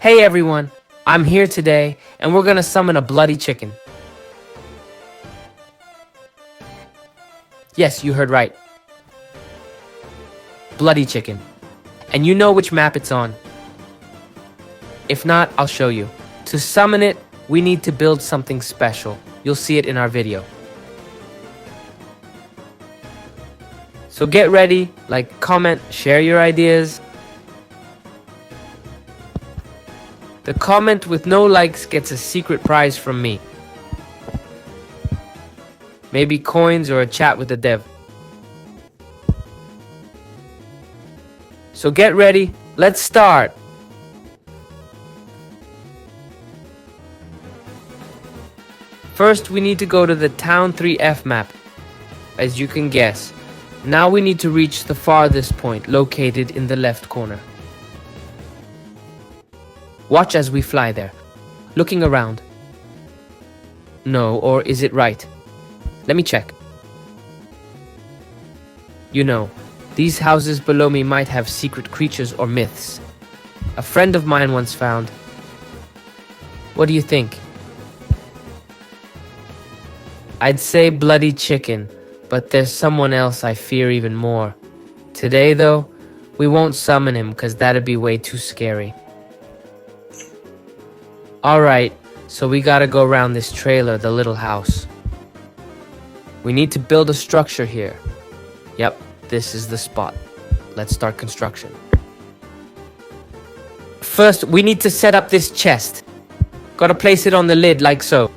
Hey everyone, I'm here today and we're gonna summon a bloody chicken. Yes, you heard right. Bloody chicken. And you know which map it's on. If not, I'll show you. To summon it, we need to build something special. You'll see it in our video. So get ready, like, comment, share your ideas. The comment with no likes gets a secret prize from me. Maybe coins or a chat with the dev. So get ready, let's start! First, we need to go to the Town 3F map, as you can guess. Now we need to reach the farthest point, located in the left corner. Watch as we fly there, looking around. No, or is it right? Let me check. You know, these houses below me might have secret creatures or myths. A friend of mine once found. What do you think? I'd say bloody chicken, but there's someone else I fear even more. Today, though, we won't summon him because that'd be way too scary. Alright, so we gotta go around this trailer, the little house. We need to build a structure here. Yep, this is the spot. Let's start construction. First, we need to set up this chest. Gotta place it on the lid like so.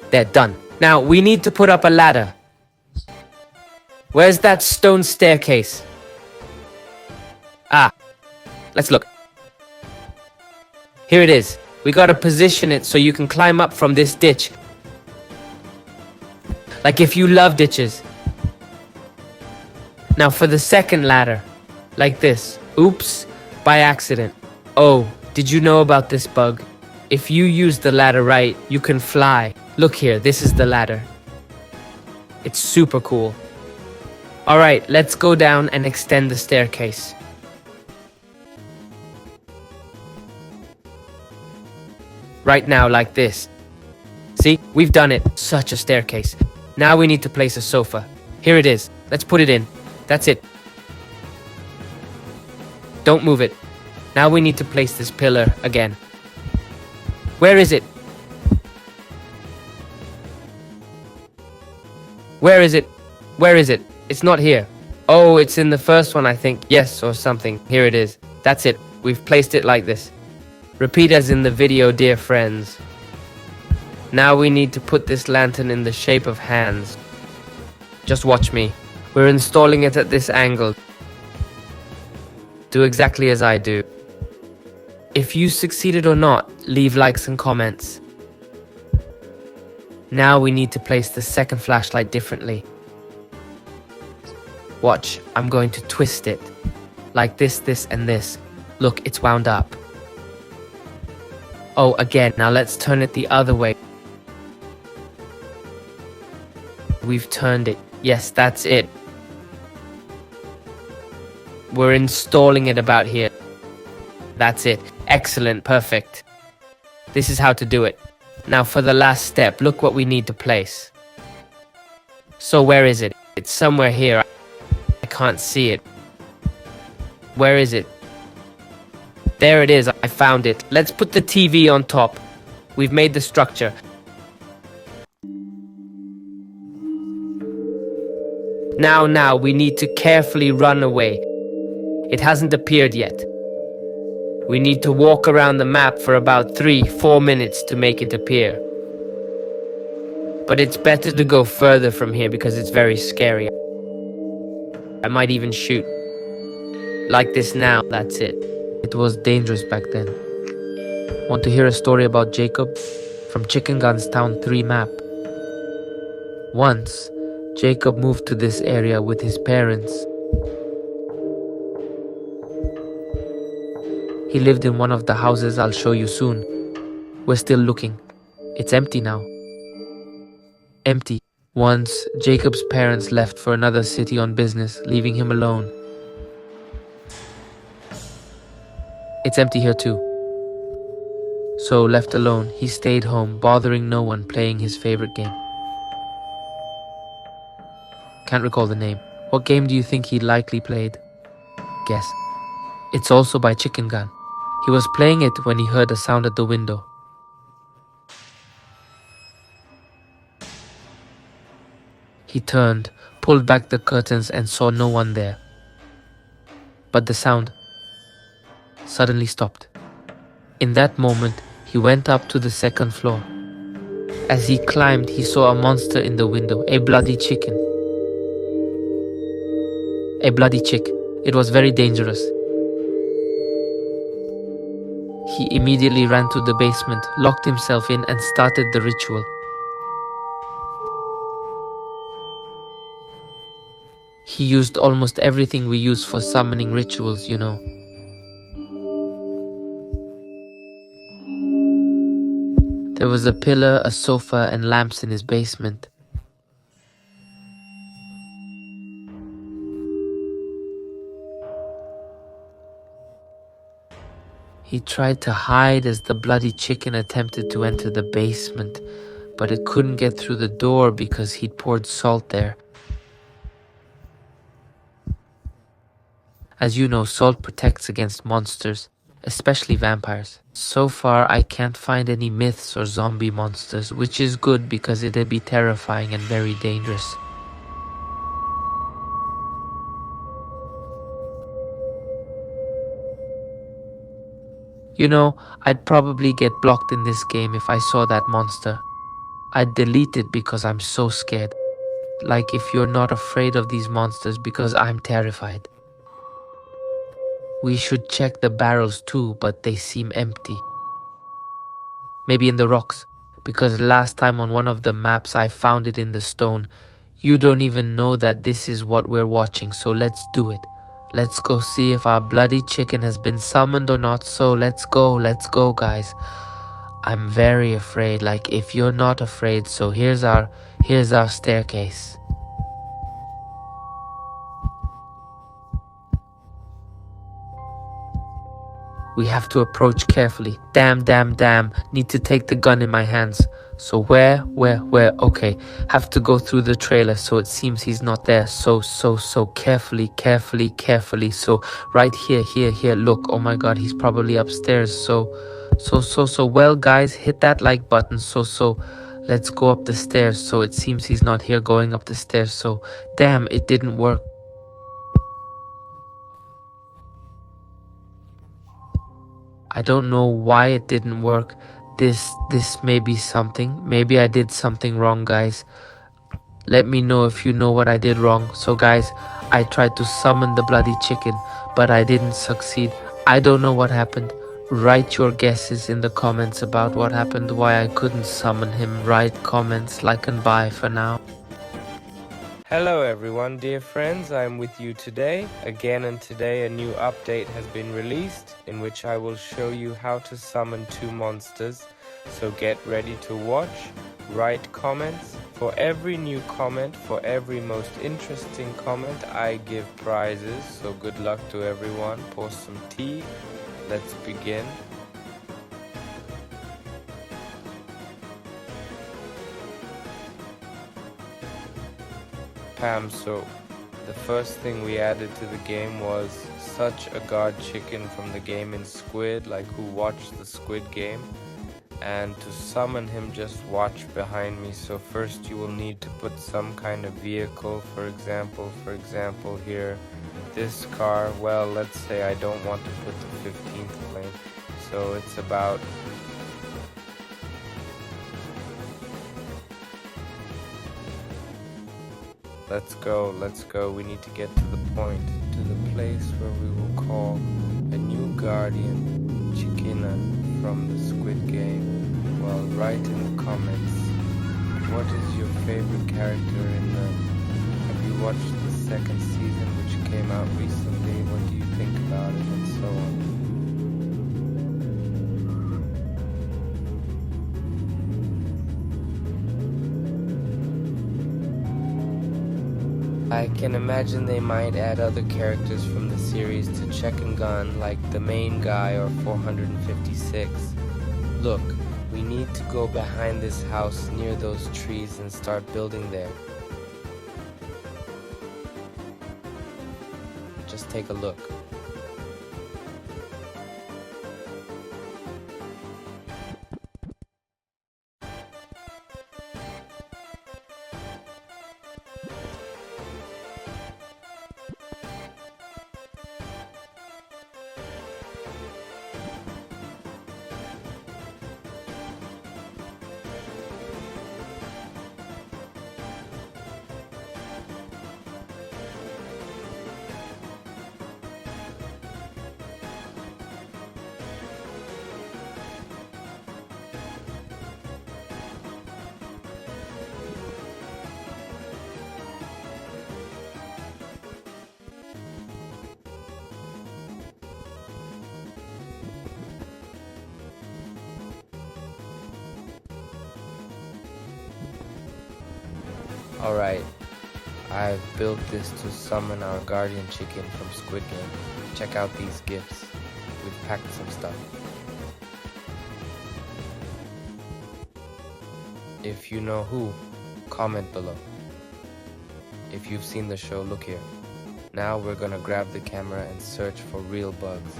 There, done. Now, we need to put up a ladder. Where's that stone staircase? Ah, let's look. Here it is. We gotta position it so you can climb up from this ditch. Like if you love ditches. Now for the second ladder. Like this. Oops, by accident. Oh, did you know about this bug? If you use the ladder right, you can fly. Look here, this is the ladder. It's super cool. Alright, let's go down and extend the staircase. Right now, like this. See, we've done it. Such a staircase. Now we need to place a sofa. Here it is. Let's put it in. That's it. Don't move it. Now we need to place this pillar again. Where is it? Where is it? Where is it? It's not here. Oh, it's in the first one, I think. Yes, or something. Here it is. That's it. We've placed it like this. Repeat as in the video, dear friends. Now we need to put this lantern in the shape of hands. Just watch me. We're installing it at this angle. Do exactly as I do. If you succeeded or not, leave likes and comments. Now we need to place the second flashlight differently. Watch, I'm going to twist it. Like this, this, and this. Look, it's wound up. Oh, again, now let's turn it the other way. We've turned it. Yes, that's it. We're installing it about here. That's it. Excellent, perfect. This is how to do it. Now for the last step, look what we need to place. So where is it? It's somewhere here. I can't see it. Where is it? There it is, I found it. Let's put the TV on top. We've made the structure. Now, we need to carefully run away. It hasn't appeared yet. We need to walk around the map for about 3-4 minutes to make it appear. But it's better to go further from here because it's very scary. I might even shoot. Like this now, that's it. It was dangerous back then. Want to hear a story about Jacob? From Chicken Gun's Town 3 map. Once, Jacob moved to this area with his parents. He lived in one of the houses I'll show you soon. We're still looking. It's empty now. Empty. Once, Jacob's parents left for another city on business, leaving him alone. It's empty here too. So, left alone, he stayed home, bothering no one, playing his favorite game. Can't recall the name. What game do you think he likely played? Guess. It's also by Chicken Gun. He was playing it when he heard a sound at the window. He turned, pulled back the curtains and saw no one there. But the sound suddenly stopped. In that moment, he went up to the second floor. As he climbed, he saw a monster in the window, a bloody chicken. A bloody chick. It was very dangerous. He immediately ran to the basement, locked himself in and started the ritual. He used almost everything we use for summoning rituals, you know. There was a pillar, a sofa and lamps in his basement. He tried to hide as the bloody chicken attempted to enter the basement, but it couldn't get through the door because he'd poured salt there. As you know, salt protects against monsters, especially vampires. So far, I can't find any myths or zombie monsters, which is good because it'd be terrifying and very dangerous. You know, I'd probably get blocked in this game if I saw that monster. I'd delete it because I'm so scared. Like if you're not afraid of these monsters because I'm terrified. We should check the barrels too, but they seem empty. Maybe in the rocks, because last time on one of the maps I found it in the stone. You don't even know that this is what we're watching, so let's do it. Let's go see if our bloody chicken has been summoned or not, so let's go guys. I'm very afraid, like if you're not afraid, so here's our staircase. We have to approach carefully. Damn. Need to take the gun in my hands. So where? Okay. Have to go through the trailer, so it seems he's not there. So carefully. So right here. Look, oh my god, he's probably upstairs. So well guys, hit that like button. So let's go up the stairs. So it seems he's not here, going up the stairs. So damn, it didn't work. I don't know why it didn't work. This may be something. Maybe I did something wrong, guys. Let me know if you know what I did wrong. So guys, I tried to summon the bloody chicken, but I didn't succeed. I don't know what happened. Write your guesses in the comments about what happened, why I couldn't summon him. Write comments, like and bye for now. Hello everyone, dear friends, I'm with you today again, and today a new update has been released in which I will show you how to summon 2 monsters. So get ready to watch, write comments. For every new comment, for every most interesting comment, I give prizes. So good luck to everyone. Pour some tea. Let's begin. So the first thing we added to the game was such a god chicken from the game in Squid, like who watched the Squid game. And to summon him, just watch behind me. So first you will need to put some kind of vehicle, for example here, this car. Well, let's say I don't want to put the 15th plane, so it's about Let's go. We need to get to the point, to the place where we will call a new guardian, Chiquina, from the Squid game. Well, write in the comments, what is your favorite character in the... Have you watched the 2nd season, which came out recently? What do you think about it, and so on. I can imagine they might add other characters from the series to check and gun, like the main guy or 456. Look, we need to go behind this house near those trees and start building there. Just take a look. Alright, I've built this to summon our guardian chicken from Squid Game. Check out these gifts. We've packed some stuff. If you know who, comment below. If you've seen the show, look here. Now we're gonna grab the camera and search for real bugs.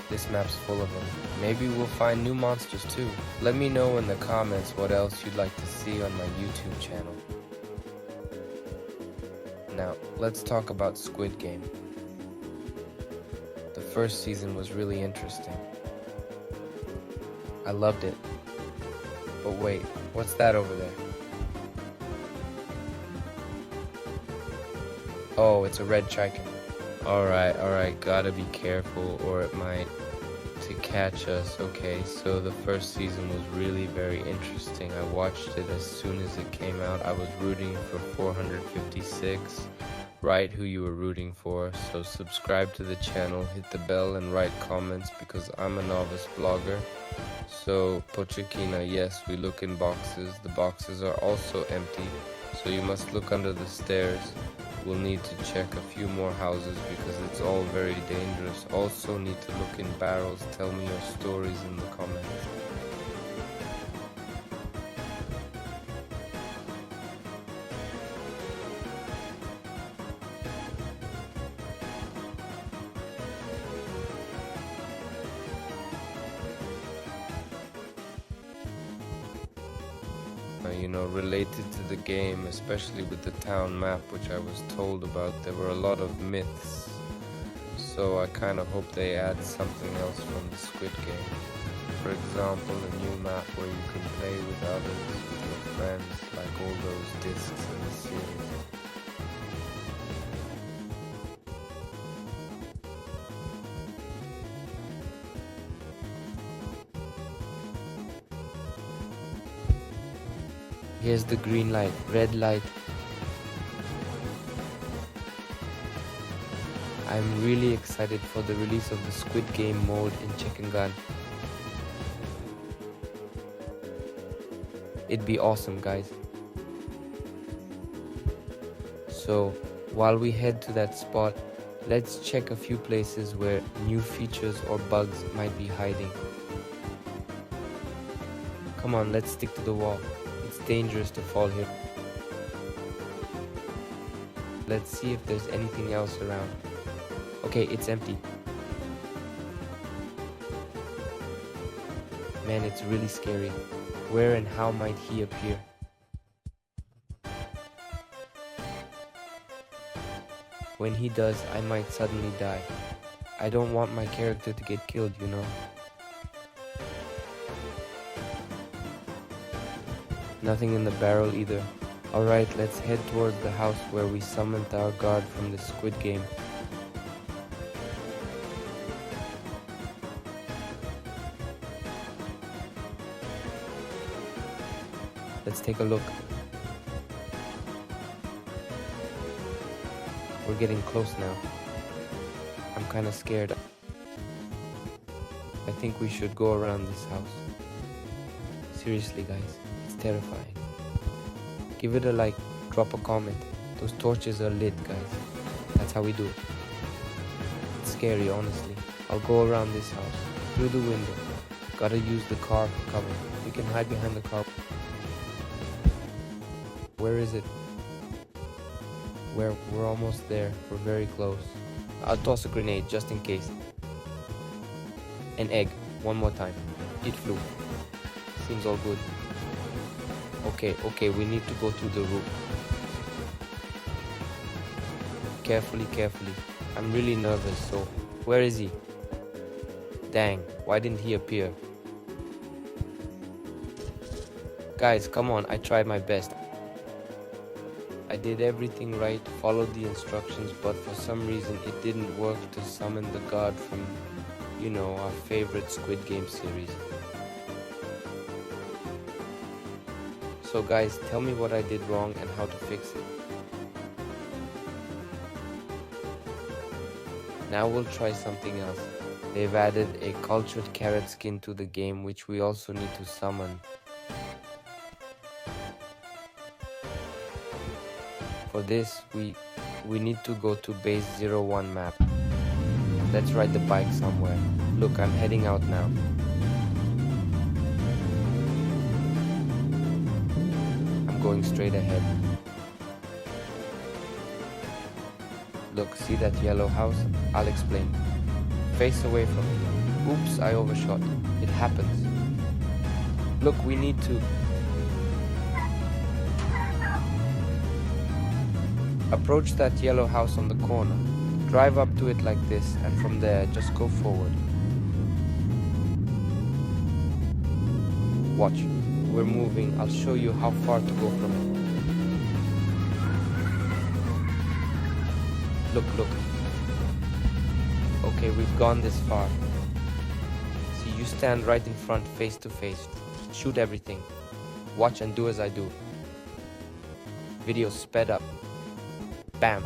This map's full of them. Maybe we'll find new monsters too. Let me know in the comments what else you'd like to see on my YouTube channel. Now, let's talk about Squid Game. The first season was really interesting. I loved it. But wait, what's that over there? Oh, it's a red chicken. Alright, gotta be careful or it might to catch us. Okay, so the first season was really very interesting. I watched it as soon as it came out. I was rooting for 456. Write who you were rooting for. So subscribe to the channel, hit the bell and write comments because I'm a novice blogger. So Pochakina, yes, we look in boxes. The boxes are also empty, so you must look under the stairs. We'll need to check a few more houses because it's all very dangerous. Also need to look in barrels. Tell me your stories in the comments. You know, related to the game, especially with the town map, which I was told about, there were a lot of myths. So I kind of hope they add something else from the Squid Game. For example, a new map where you can play with others, with your friends, like all those discs in the series. Here's the green light, red light. I'm really excited for the release of the Squid Game mode in Chicken Gun. It'd be awesome, guys. So, while we head to that spot, let's check a few places where new features or bugs might be hiding. Come on, let's stick to the wall. It's dangerous to fall here. Let's see if there's anything else around. Okay, it's empty. Man, it's really scary. Where and how might he appear? When he does, I might suddenly die. I don't want my character to get killed, you know. Nothing in the barrel either. Alright, let's head towards the house where we summoned our guard from the Squid Game. Let's take a look. We're getting close now. I'm kinda scared. I think we should go around this house. Seriously, guys, it's terrifying. Give it a like, drop a comment. Those torches are lit, guys. That's how we do it. It's scary, honestly. I'll go around this house, through the window. Gotta use the car for cover. We can hide behind the car. Where is it? We're almost there. We're very close. I'll toss a grenade just in case. An egg. One more time. It flew. Seems all good. Okay, we need to go through the roof. Carefully. I'm really nervous, so where is he? Dang, why didn't he appear? Guys, come on, I tried my best. I did everything right, followed the instructions, but for some reason it didn't work to summon the god from, you know, our favorite Squid Game series. So guys, tell me what I did wrong and how to fix it. Now we'll try something else. They've added a cultured carrot skin to the game, which we also need to summon. For this, we need to go to base 01 map. Let's ride the bike somewhere. Look, I'm heading out now. I'm going straight ahead. Look, see that yellow house? I'll explain. Face away from it. Oops, I overshot. It happens. Look, we need to... approach that yellow house on the corner. Drive up to it like this, and from there, just go forward. Watch. We're moving. I'll show you how far to go from it. Look. Okay, we've gone this far. See, you stand right in front, face to face. Shoot everything. Watch and do as I do. Video sped up. Bam.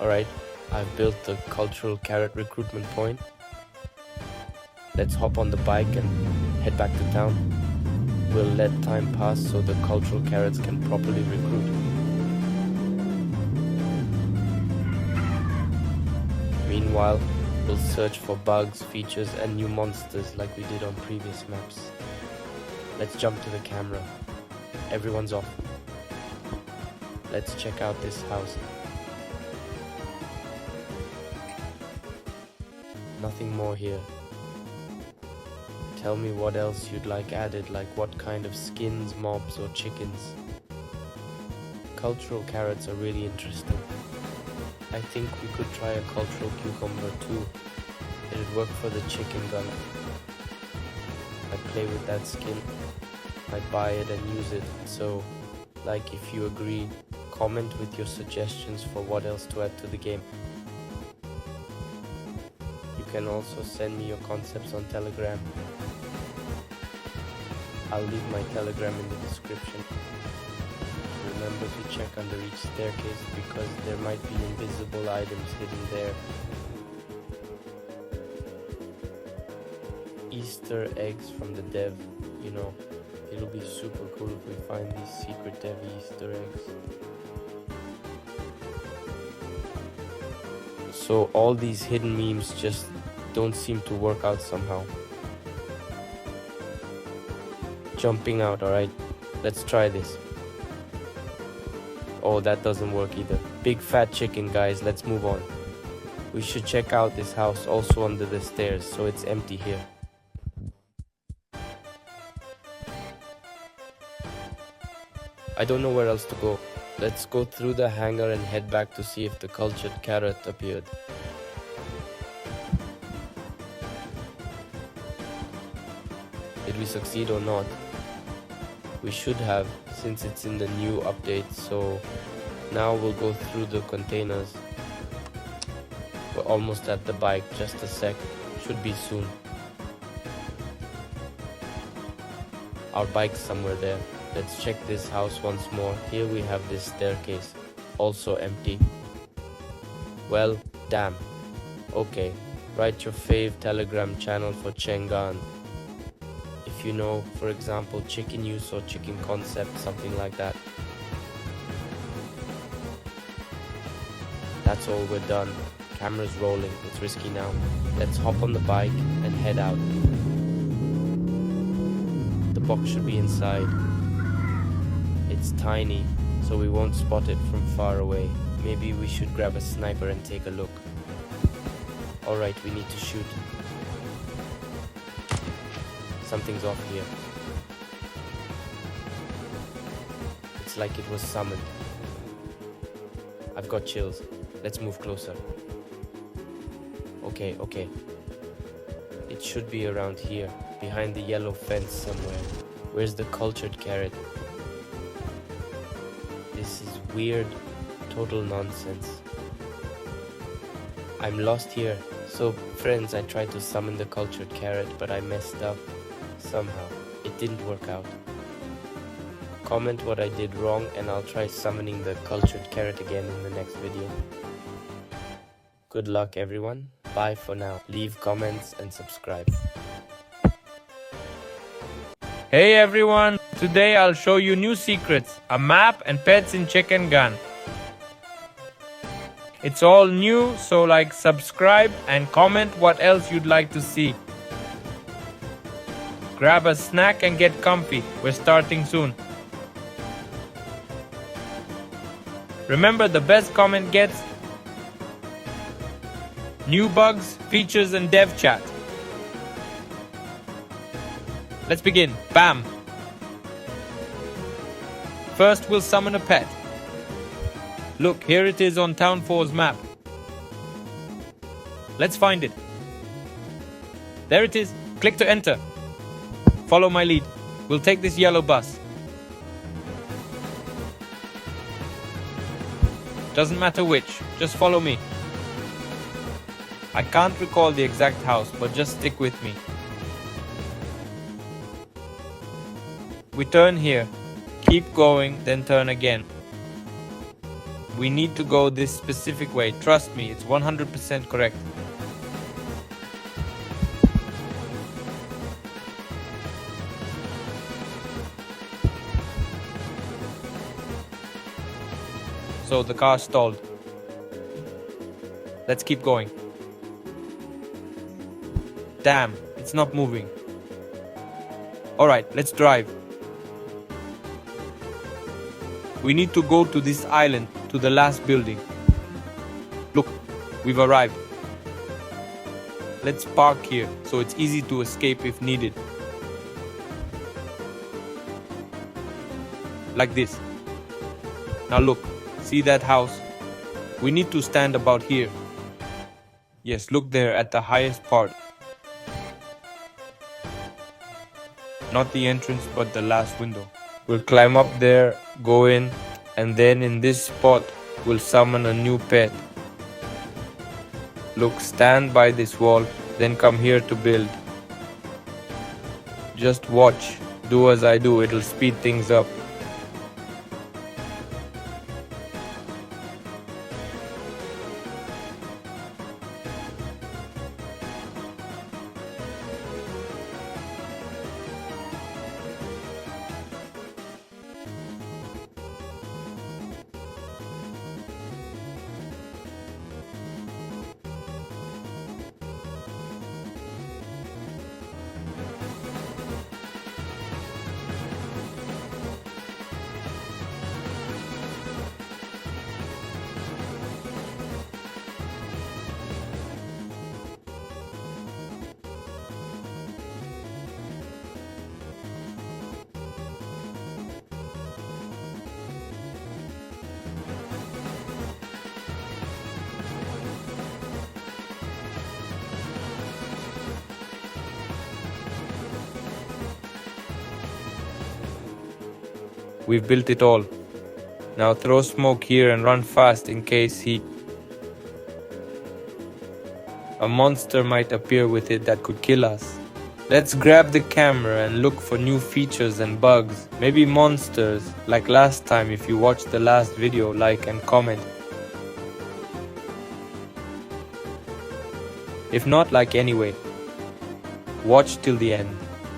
Alright, I've built the cultural carrot recruitment point. Let's hop on the bike and head back to town. We'll let time pass so the cultural carrots can properly recruit. Meanwhile, we'll search for bugs, features and new monsters like we did on previous maps. Let's jump to the camera. Everyone's off. Let's check out this house. Nothing more here. Tell me what else you'd like added, like what kind of skins, mobs or chickens. Cultural carrots are really interesting. I think we could try a cultural cucumber too. It'd work for the chicken gun. I'd play with that skin. I'd buy it and use it. So, like, if you agree, comment with your suggestions for what else to add to the game. You can also send me your concepts on Telegram. I'll leave my Telegram in the description. Remember to check under each staircase because there might be invisible items hidden there. Easter eggs from the dev, you know, it'll be super cool if we find these secret dev Easter eggs. So all these hidden memes just don't seem to work out somehow. Jumping out, alright? Let's try this. Oh, that doesn't work either. Big fat chicken, guys, let's move on. We should check out this house also under the stairs, so it's empty here. I don't know where else to go. Let's go through the hangar and head back to see if the cultured carrot appeared. Did we succeed or not? We should have, since it's in the new update, so now we'll go through the containers. We're almost at the bike, just a sec, should be soon. Our bike's somewhere there. Let's check this house once more. Here we have this staircase, also empty. Well, damn. Okay, write your fave Telegram channel for Chengan. If you know, for example, chicken use or chicken concept, something like that. That's all, we're done. Camera's rolling, it's risky now. Let's hop on the bike and head out. The box should be inside. It's tiny, so we won't spot it from far away. Maybe we should grab a sniper and take a look. Alright, we need to shoot. Something's off here. It's like it was summoned. I've got chills. Let's move closer. Okay. It should be around here, behind the yellow fence somewhere. Where's the cultured carrot? This is weird, total nonsense. I'm lost here. So friends, I tried to summon the cultured carrot, but I messed up. Somehow, it didn't work out. Comment what I did wrong and I'll try summoning the cultured carrot again in the next video. Good luck everyone. Bye for now. Leave comments and subscribe. Hey everyone, today I'll show you new secrets, a map and pets in Chicken Gun. It's all new, so like, subscribe and comment what else you'd like to see. Grab a snack and get comfy, we're starting soon. Remember, the best comment gets new bugs, features and dev chat. Let's begin. Bam! First we'll summon a pet. Look, here it is on Town 4's map. Let's find it. There it is. Click to enter. Follow my lead. We'll take this yellow bus. Doesn't matter which, just follow me. I can't recall the exact house, but just stick with me. We turn here. Keep going, then turn again. We need to go this specific way. Trust me, it's 100% correct. So the car stalled. Let's keep going. Damn, it's not moving. Alright, let's drive. We need to go to this island, to the last building. Look, we've arrived. Let's park here, so it's easy to escape if needed. Like this. Now look, see that house? We need to stand about here. Yes, look there at the highest part. Not the entrance, but the last window. We'll climb up there, go in, and then in this spot, we'll summon a new pet. Look, stand by this wall, then come here to build. Just watch, do as I do, it'll speed things up. We've built it all. Now throw smoke here and run fast in case a monster might appear with it that could kill us. Let's grab the camera and look for new features and bugs. Maybe monsters, like last time. If you watched the last video, like and comment. If not, like anyway. Watch till the end.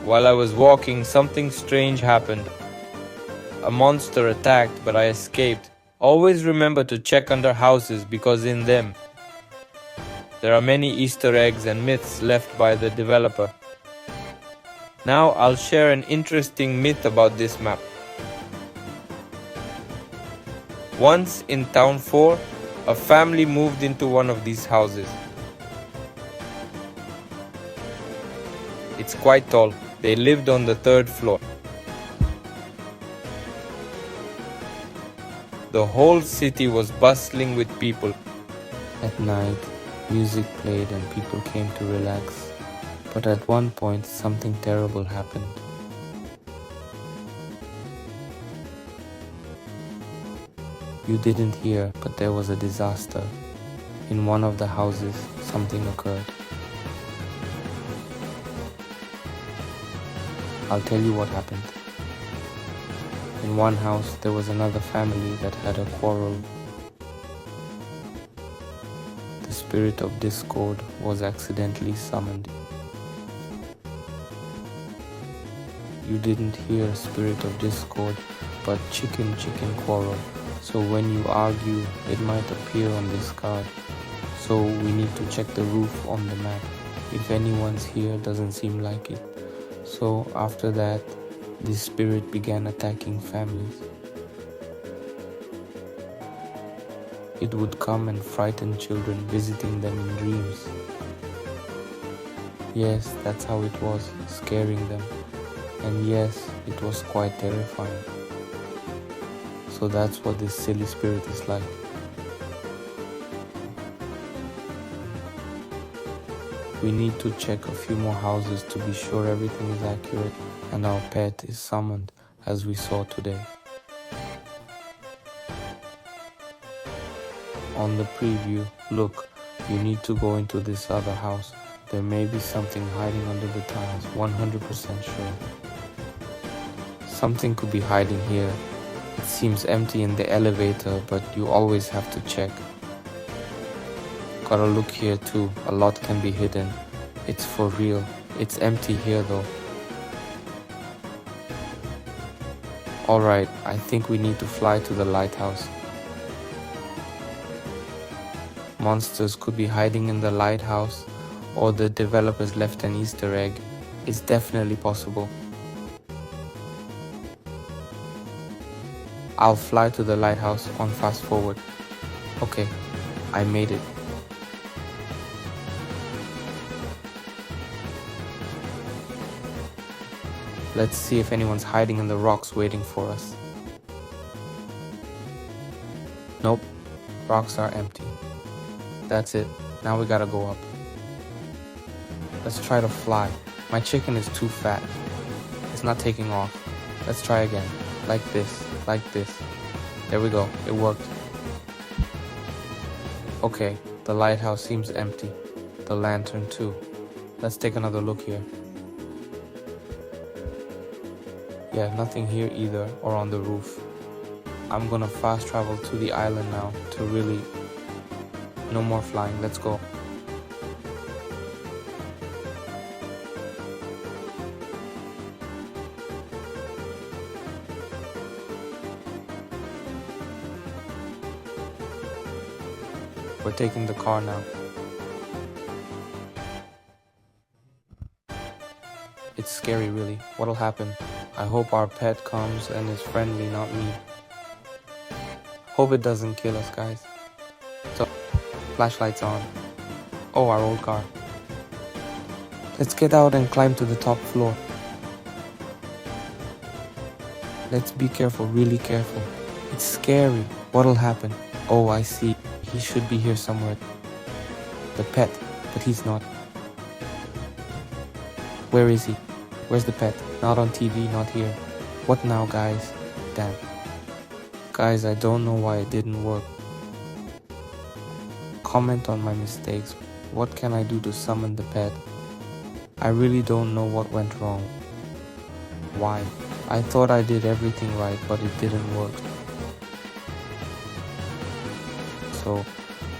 While I was walking, something strange happened. A monster attacked, but I escaped. Always remember to check under houses because in them, there are many Easter eggs and myths left by the developer. Now I'll share an interesting myth about this map. Once in Town 4, a family moved into one of these houses. It's quite tall. They lived on the 3rd floor. The whole city was bustling with people. At night, music played and people came to relax. But at one point, something terrible happened. You didn't hear, but there was a disaster. In one of the houses, something occurred. I'll tell you what happened. In one house, there was another family that had a quarrel. The spirit of discord was accidentally summoned. You didn't hear spirit of discord, but chicken quarrel. So when you argue, it might appear on this card. So we need to check the roof on the map. If anyone's here, doesn't seem like it. So after that, this spirit began attacking families. It would come and frighten children, visiting them in dreams. Yes, that's how it was, scaring them. And yes, it was quite terrifying. So that's what this silly spirit is like. We need to check a few more houses to be sure everything is accurate and our pet is summoned as we saw today. On the preview, look, you need to go into this other house. There may be something hiding under the tiles, 100% sure. Something could be hiding here. It seems empty in the elevator, but you always have to check. Gotta look here too, a lot can be hidden. It's for real. It's empty here though. Alright, I think we need to fly to the lighthouse. Monsters could be hiding in the lighthouse, or the developers left an Easter egg. It's definitely possible. I'll fly to the lighthouse on fast forward. Okay, I made it. Let's see if anyone's hiding in the rocks waiting for us. Nope, rocks are empty. That's it, now we gotta go up. Let's try to fly. My chicken is too fat. It's not taking off. Let's try again. Like this. There we go, it worked. Okay, the lighthouse seems empty. The lantern too. Let's take another look here. Yeah, nothing here either, or on the roof. I'm gonna fast travel to the island now to really... No more flying, let's go. We're taking the car now. It's scary really. What'll happen? I hope our pet comes and is friendly, not me. Hope it doesn't kill us, guys. So, flashlights on. Oh, our old car. Let's get out and climb to the top floor. Let's be careful, really careful. It's scary. What'll happen? Oh, I see. He should be here somewhere. The pet, but he's not. Where is he? Where's the pet? Not on TV, not here. What now, guys? Damn. Guys, I don't know why it didn't work. Comment on my mistakes. What can I do to summon the pet? I really don't know what went wrong. Why? I thought I did everything right, but it didn't work. So,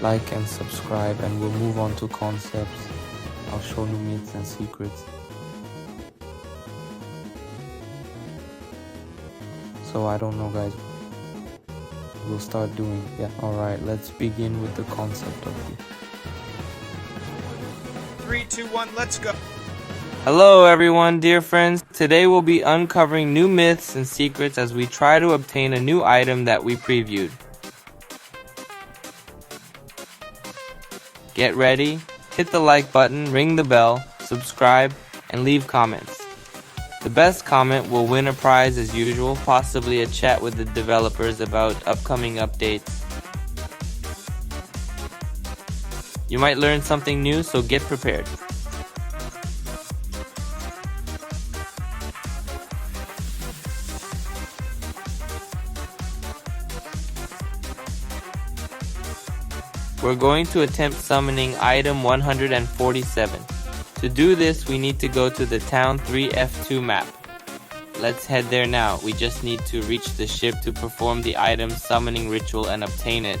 like and subscribe and we'll move on to concepts. I'll show new myths and secrets. So I don't know, guys. We'll start doing. Yeah, alright, let's begin with the concept of it. 3, 2, 1, let's go. Hello everyone, dear friends. Today we'll be uncovering new myths and secrets as we try to obtain a new item that we previewed. Get ready, hit the like button, ring the bell, subscribe, and leave comments. The best comment will win a prize as usual, possibly a chat with the developers about upcoming updates. You might learn something new, so get prepared. We're going to attempt summoning item 147. To do this, we need to go to the Town 3 F2 map. Let's head there now. We just need to reach the ship to perform the item summoning ritual and obtain it.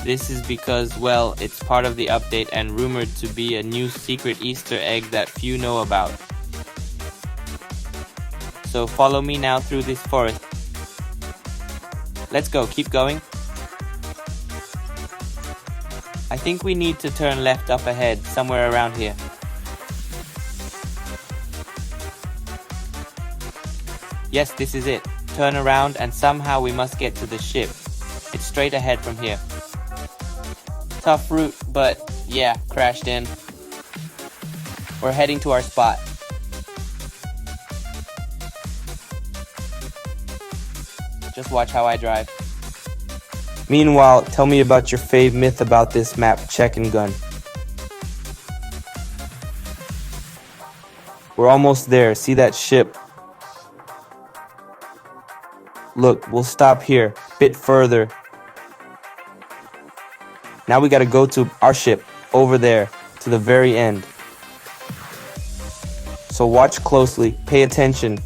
This is because, well, it's part of the update and rumored to be a new secret Easter egg that few know about. So follow me now through this forest. Let's go, keep going. I think we need to turn left up ahead, somewhere around here. Yes, this is it. Turn around and somehow we must get to the ship. It's straight ahead from here. Tough route, but yeah, crashed in. We're heading to our spot. Just watch how I drive. Meanwhile, tell me about your fave myth about this map, check and gun. We're almost there, see that ship? Look, we'll stop here, bit further. Now we gotta go to our ship, over there, to the very end. So watch closely, pay attention.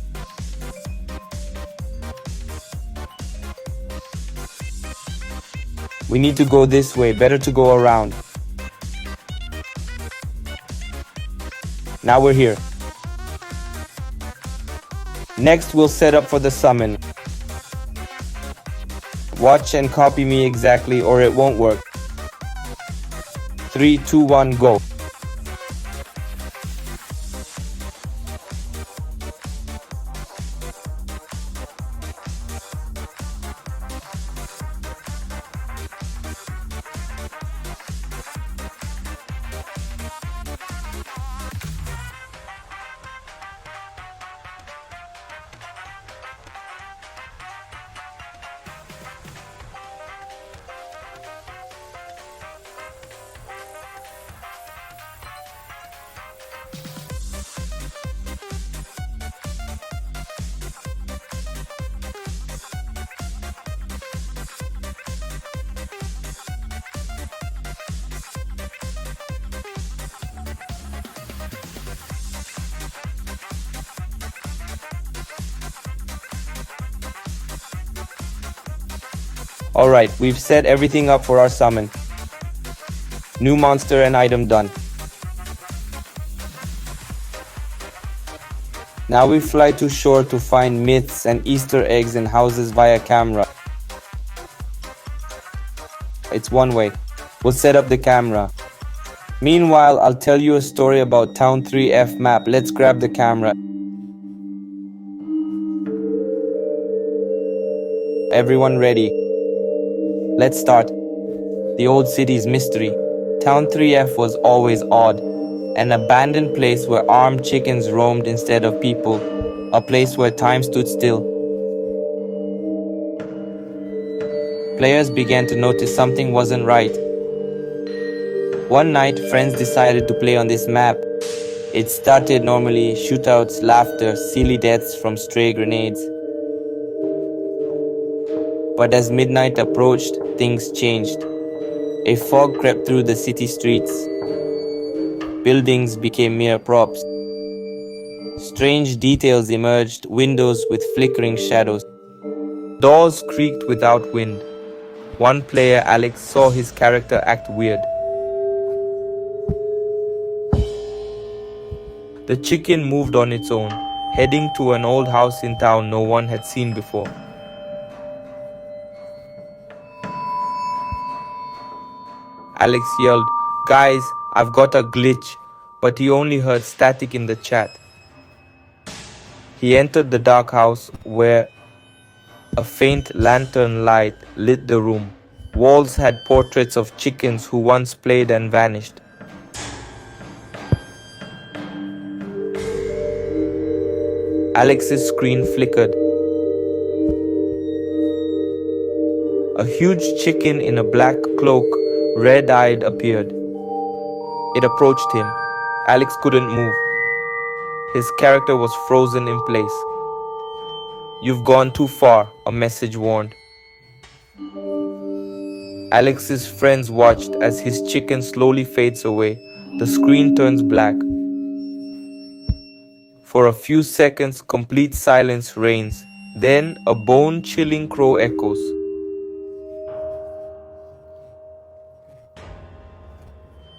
We need to go this way, better to go around. Now we're here. Next we'll set up for the summon. Watch and copy me exactly or it won't work. 3, 2, 1, go. Alright, we've set everything up for our summon. New monster and item done. Now we fly to shore to find myths and Easter eggs in houses via camera. It's one way. We'll set up the camera. Meanwhile, I'll tell you a story about Town 3F map. Let's grab the camera. Everyone ready? Let's start. The old city's mystery. Town 3F was always odd. An abandoned place where armed chickens roamed instead of people. A place where time stood still. Players began to notice something wasn't right. One night, friends decided to play on this map. It started normally: shootouts, laughter, silly deaths from stray grenades. But as midnight approached, things changed. A fog crept through the city streets. Buildings became mere props. Strange details emerged: windows with flickering shadows. Doors creaked without wind. One player, Alex, saw his character act weird. The chicken moved on its own, heading to an old house in town no one had seen before. Alex yelled, "Guys, I've got a glitch," but he only heard static in the chat. He entered the dark house where a faint lantern light lit the room. Walls had portraits of chickens who once played and vanished. Alex's screen flickered. A huge chicken in a black cloak, red-eyed, appeared. It approached him. Alex couldn't move. His character was frozen in place. "You've gone too far," a message warned. Alex's friends watched as his chicken slowly fades away. The screen turns black. For a few seconds, complete silence reigns. Then a bone-chilling crow echoes.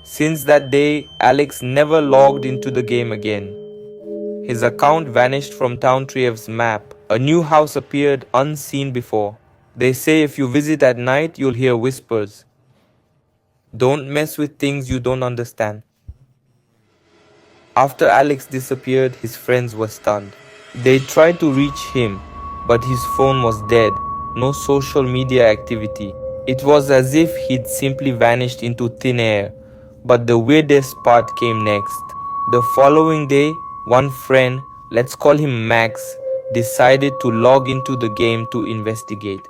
Since that day, Alex never logged into the game again. His account vanished from Town Triev's map. A new house appeared unseen before. They say if you visit at night, you'll hear whispers. Don't mess with things you don't understand. After Alex disappeared, his friends were stunned. They tried to reach him, but his phone was dead. No social media activity. It was as if he'd simply vanished into thin air. But the weirdest part came next. The following day, one friend, let's call him Max, decided to log into the game to investigate.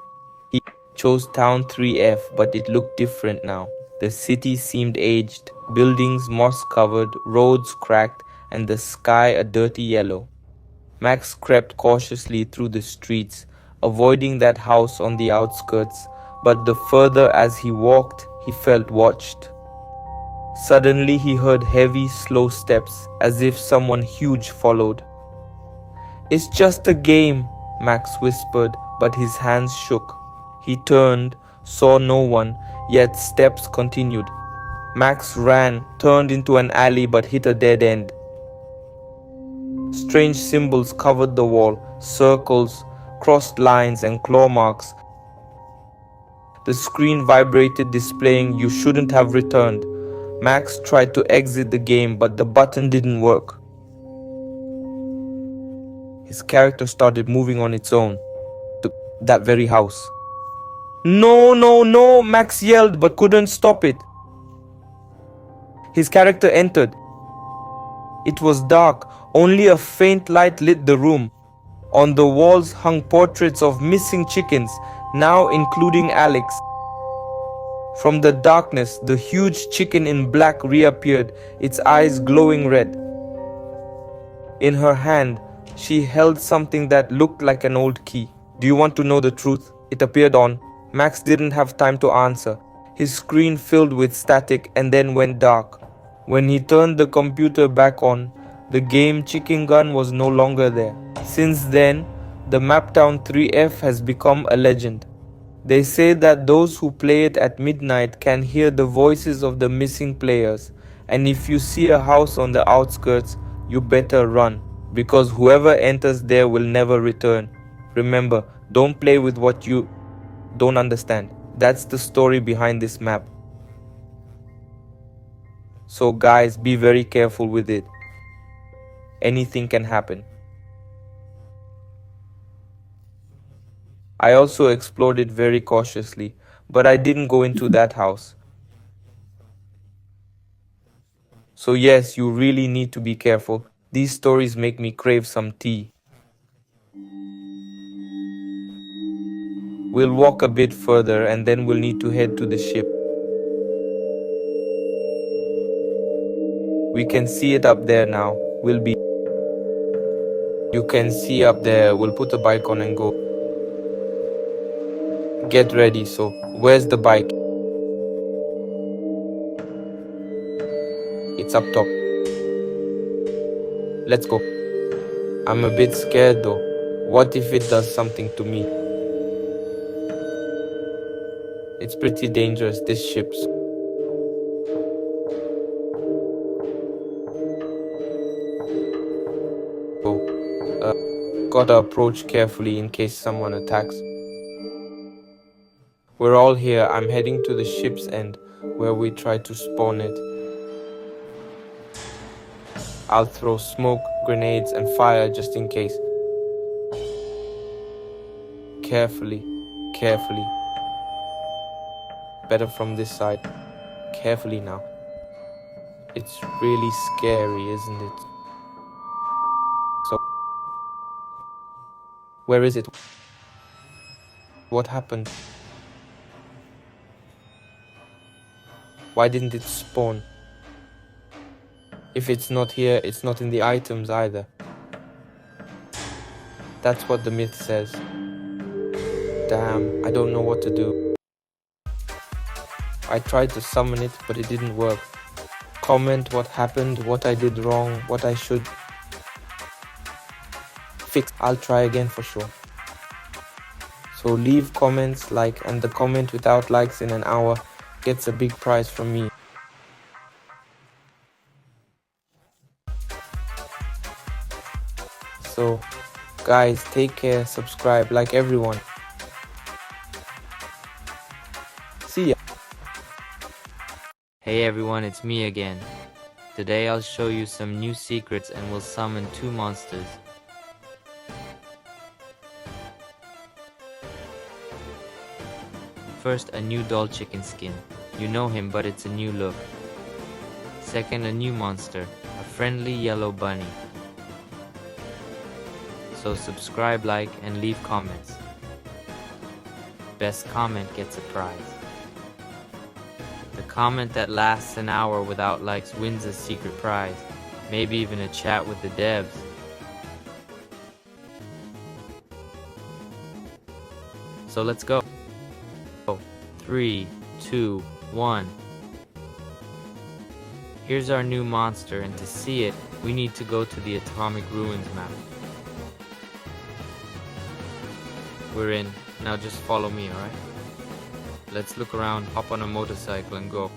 He chose Town 3F, but it looked different now. The city seemed aged, buildings moss-covered, roads cracked, and the sky a dirty yellow. Max crept cautiously through the streets, avoiding that house on the outskirts, but the further as he walked, he felt watched. Suddenly he heard heavy, slow steps, as if someone huge followed. "It's just a game," Max whispered, but his hands shook. He turned, saw no one, yet steps continued. Max ran, turned into an alley but hit a dead end. Strange symbols covered the wall, circles, crossed lines, and claw marks. The screen vibrated, displaying "You shouldn't have returned." Max tried to exit the game, but the button didn't work. His character started moving on its own to that very house. "No, no, no," Max yelled, but couldn't stop it. His character entered. It was dark, only a faint light lit the room. On the walls hung portraits of missing chickens, now including Alex. From the darkness, the huge chicken in black reappeared, its eyes glowing red. In her hand, she held something that looked like an old key. "Do you want to know the truth?" It appeared on. Max didn't have time to answer. His screen filled with static and then went dark. When he turned the computer back on, the game Chicken Gun was no longer there. Since then, the Maptown 3F has become a legend. They say that those who play it at midnight can hear the voices of the missing players, and if you see a house on the outskirts, you better run, because whoever enters there will never return. Remember, don't play with what you don't understand. That's the story behind this map. So guys, be very careful with it. Anything can happen. I also explored it very cautiously, but I didn't go into that house. So yes, you really need to be careful. These stories make me crave some tea. We'll walk a bit further and then we'll need to head to the ship. We can see it up there now. You can see up there. We'll put the bike on and go. Get ready. So, where's the bike? It's up top. Let's go. I'm a bit scared though. What if it does something to me? It's pretty dangerous, this ship. So, gotta approach carefully in case someone attacks. We're all here. I'm heading to the ship's end where we try to spawn it. I'll throw smoke, grenades and fire just in case. Carefully, carefully. Better from this side. Carefully now. It's really scary, isn't it? So, where is it? What happened? Why didn't it spawn? If it's not here, it's not in the items either. That's what the myth says. Damn, I don't know what to do. I tried to summon it, but it didn't work. Comment what happened, what I did wrong, what I should fix. I'll try again for sure. So leave comments, like, and the comment without likes in an hour gets a big prize from me. So, guys, take care, subscribe, like everyone. See ya. Hey everyone, it's me again. Today I'll show you some new secrets and we'll summon 2 monsters. First, a new doll chicken skin. You know him, but it's a new look. Second, a new monster, a friendly yellow bunny. So subscribe, like, and leave comments. Best comment gets a prize. The comment that lasts an hour without likes wins a secret prize, maybe even a chat with the devs. So let's go. 3, 2, 1. Here's our new monster, and to see it, we need to go to the Atomic Ruins map. We're in. Now just follow me, alright? Let's look around, hop on a motorcycle and go.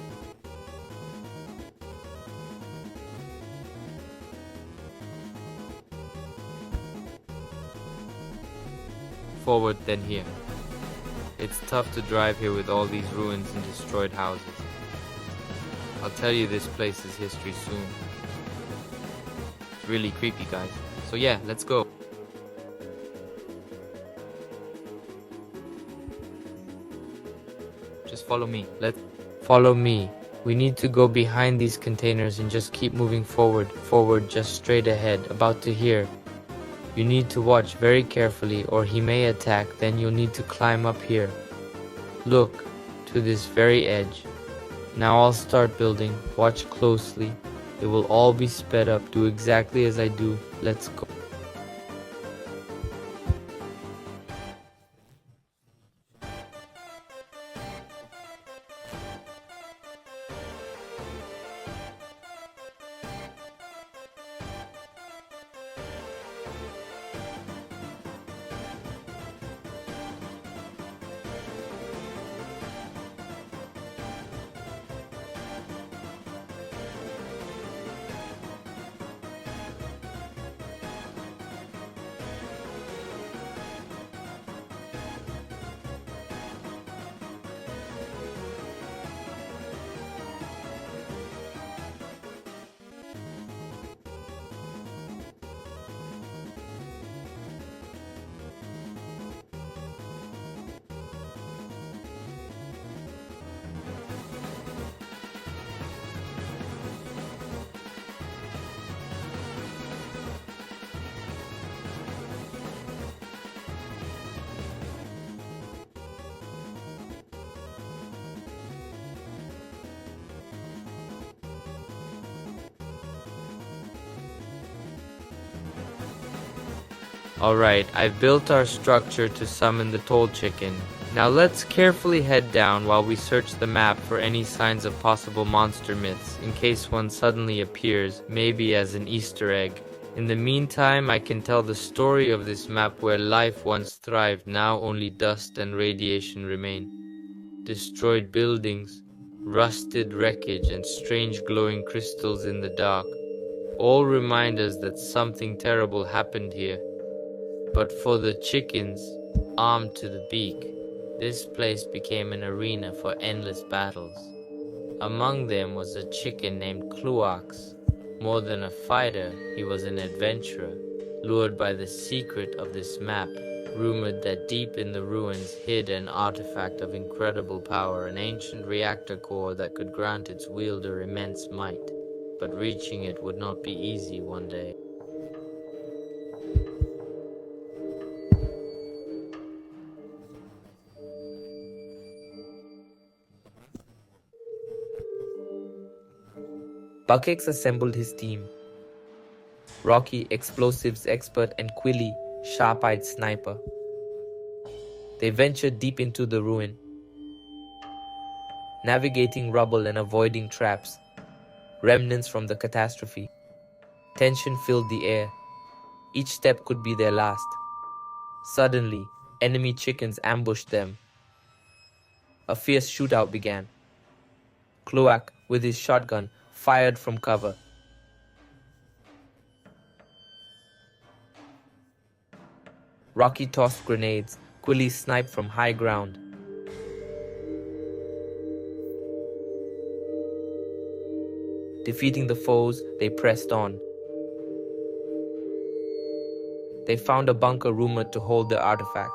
Forward, then here. It's tough to drive here with all these ruins and destroyed houses. I'll tell you this place's history soon. It's really creepy, guys. So yeah, let's go. Just follow me. Follow me. We need to go behind these containers and just keep moving forward, just straight ahead, about to here. You need to watch very carefully or he may attack, then you'll need to climb up here. Look, to this very edge. Now I'll start building, watch closely. It will all be sped up, do exactly as I do. Let's go. Alright, I've built our structure to summon the toll chicken. Now let's carefully head down while we search the map for any signs of possible monster myths, in case one suddenly appears, maybe as an Easter egg. In the meantime, I can tell the story of this map where life once thrived, now only dust and radiation remain. Destroyed buildings, rusted wreckage, and strange glowing crystals in the dark all remind us that something terrible happened here. But for the chickens, armed to the beak, this place became an arena for endless battles. Among them was a chicken named Cluax. More than a fighter, he was an adventurer, lured by the secret of this map, rumored that deep in the ruins hid an artifact of incredible power, an ancient reactor core that could grant its wielder immense might. But reaching it would not be easy one day. Buckix assembled his team. Rocky, explosives expert, and Quilly, sharp-eyed sniper. They ventured deep into the ruin, navigating rubble and avoiding traps, remnants from the catastrophe. Tension filled the air. Each step could be their last. Suddenly, enemy chickens ambushed them. A fierce shootout began. Cloak, with his shotgun, fired from cover. Rocky tossed grenades. Quilly sniped from high ground. Defeating the foes, they pressed on. They found a bunker rumored to hold the artifact.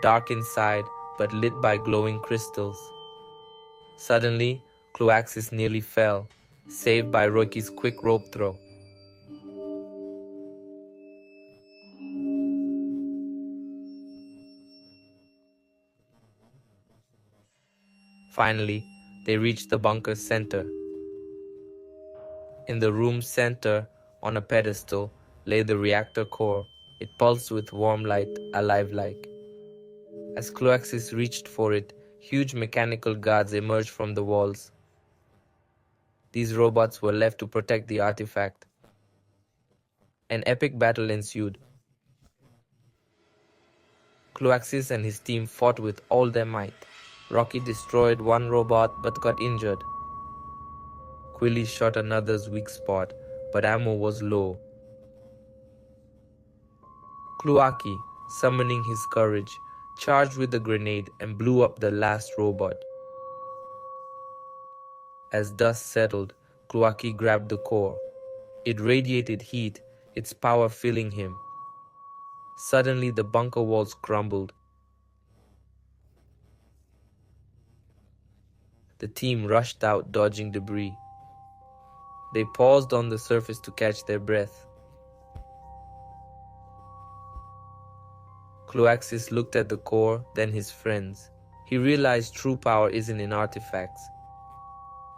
Dark inside, but lit by glowing crystals. Suddenly, Cloaxis nearly fell, saved by Rocky's quick rope throw. Finally, they reached the bunker's center. In the room's center, on a pedestal, lay the reactor core. It pulsed with warm light, alive-like. As Cloaxis reached for it, huge mechanical guards emerged from the walls. These robots were left to protect the artifact. An epic battle ensued. Cloaxis and his team fought with all their might. Rocky destroyed one robot but got injured. Quilly shot another's weak spot, but ammo was low. Cloaki, summoning his courage, charged with a grenade and blew up the last robot. As dust settled, Cloaki grabbed the core. It radiated heat, its power filling him. Suddenly the bunker walls crumbled. The team rushed out, dodging debris. They paused on the surface to catch their breath. Cloaxis looked at the core, then his friends. He realized true power isn't in artifacts.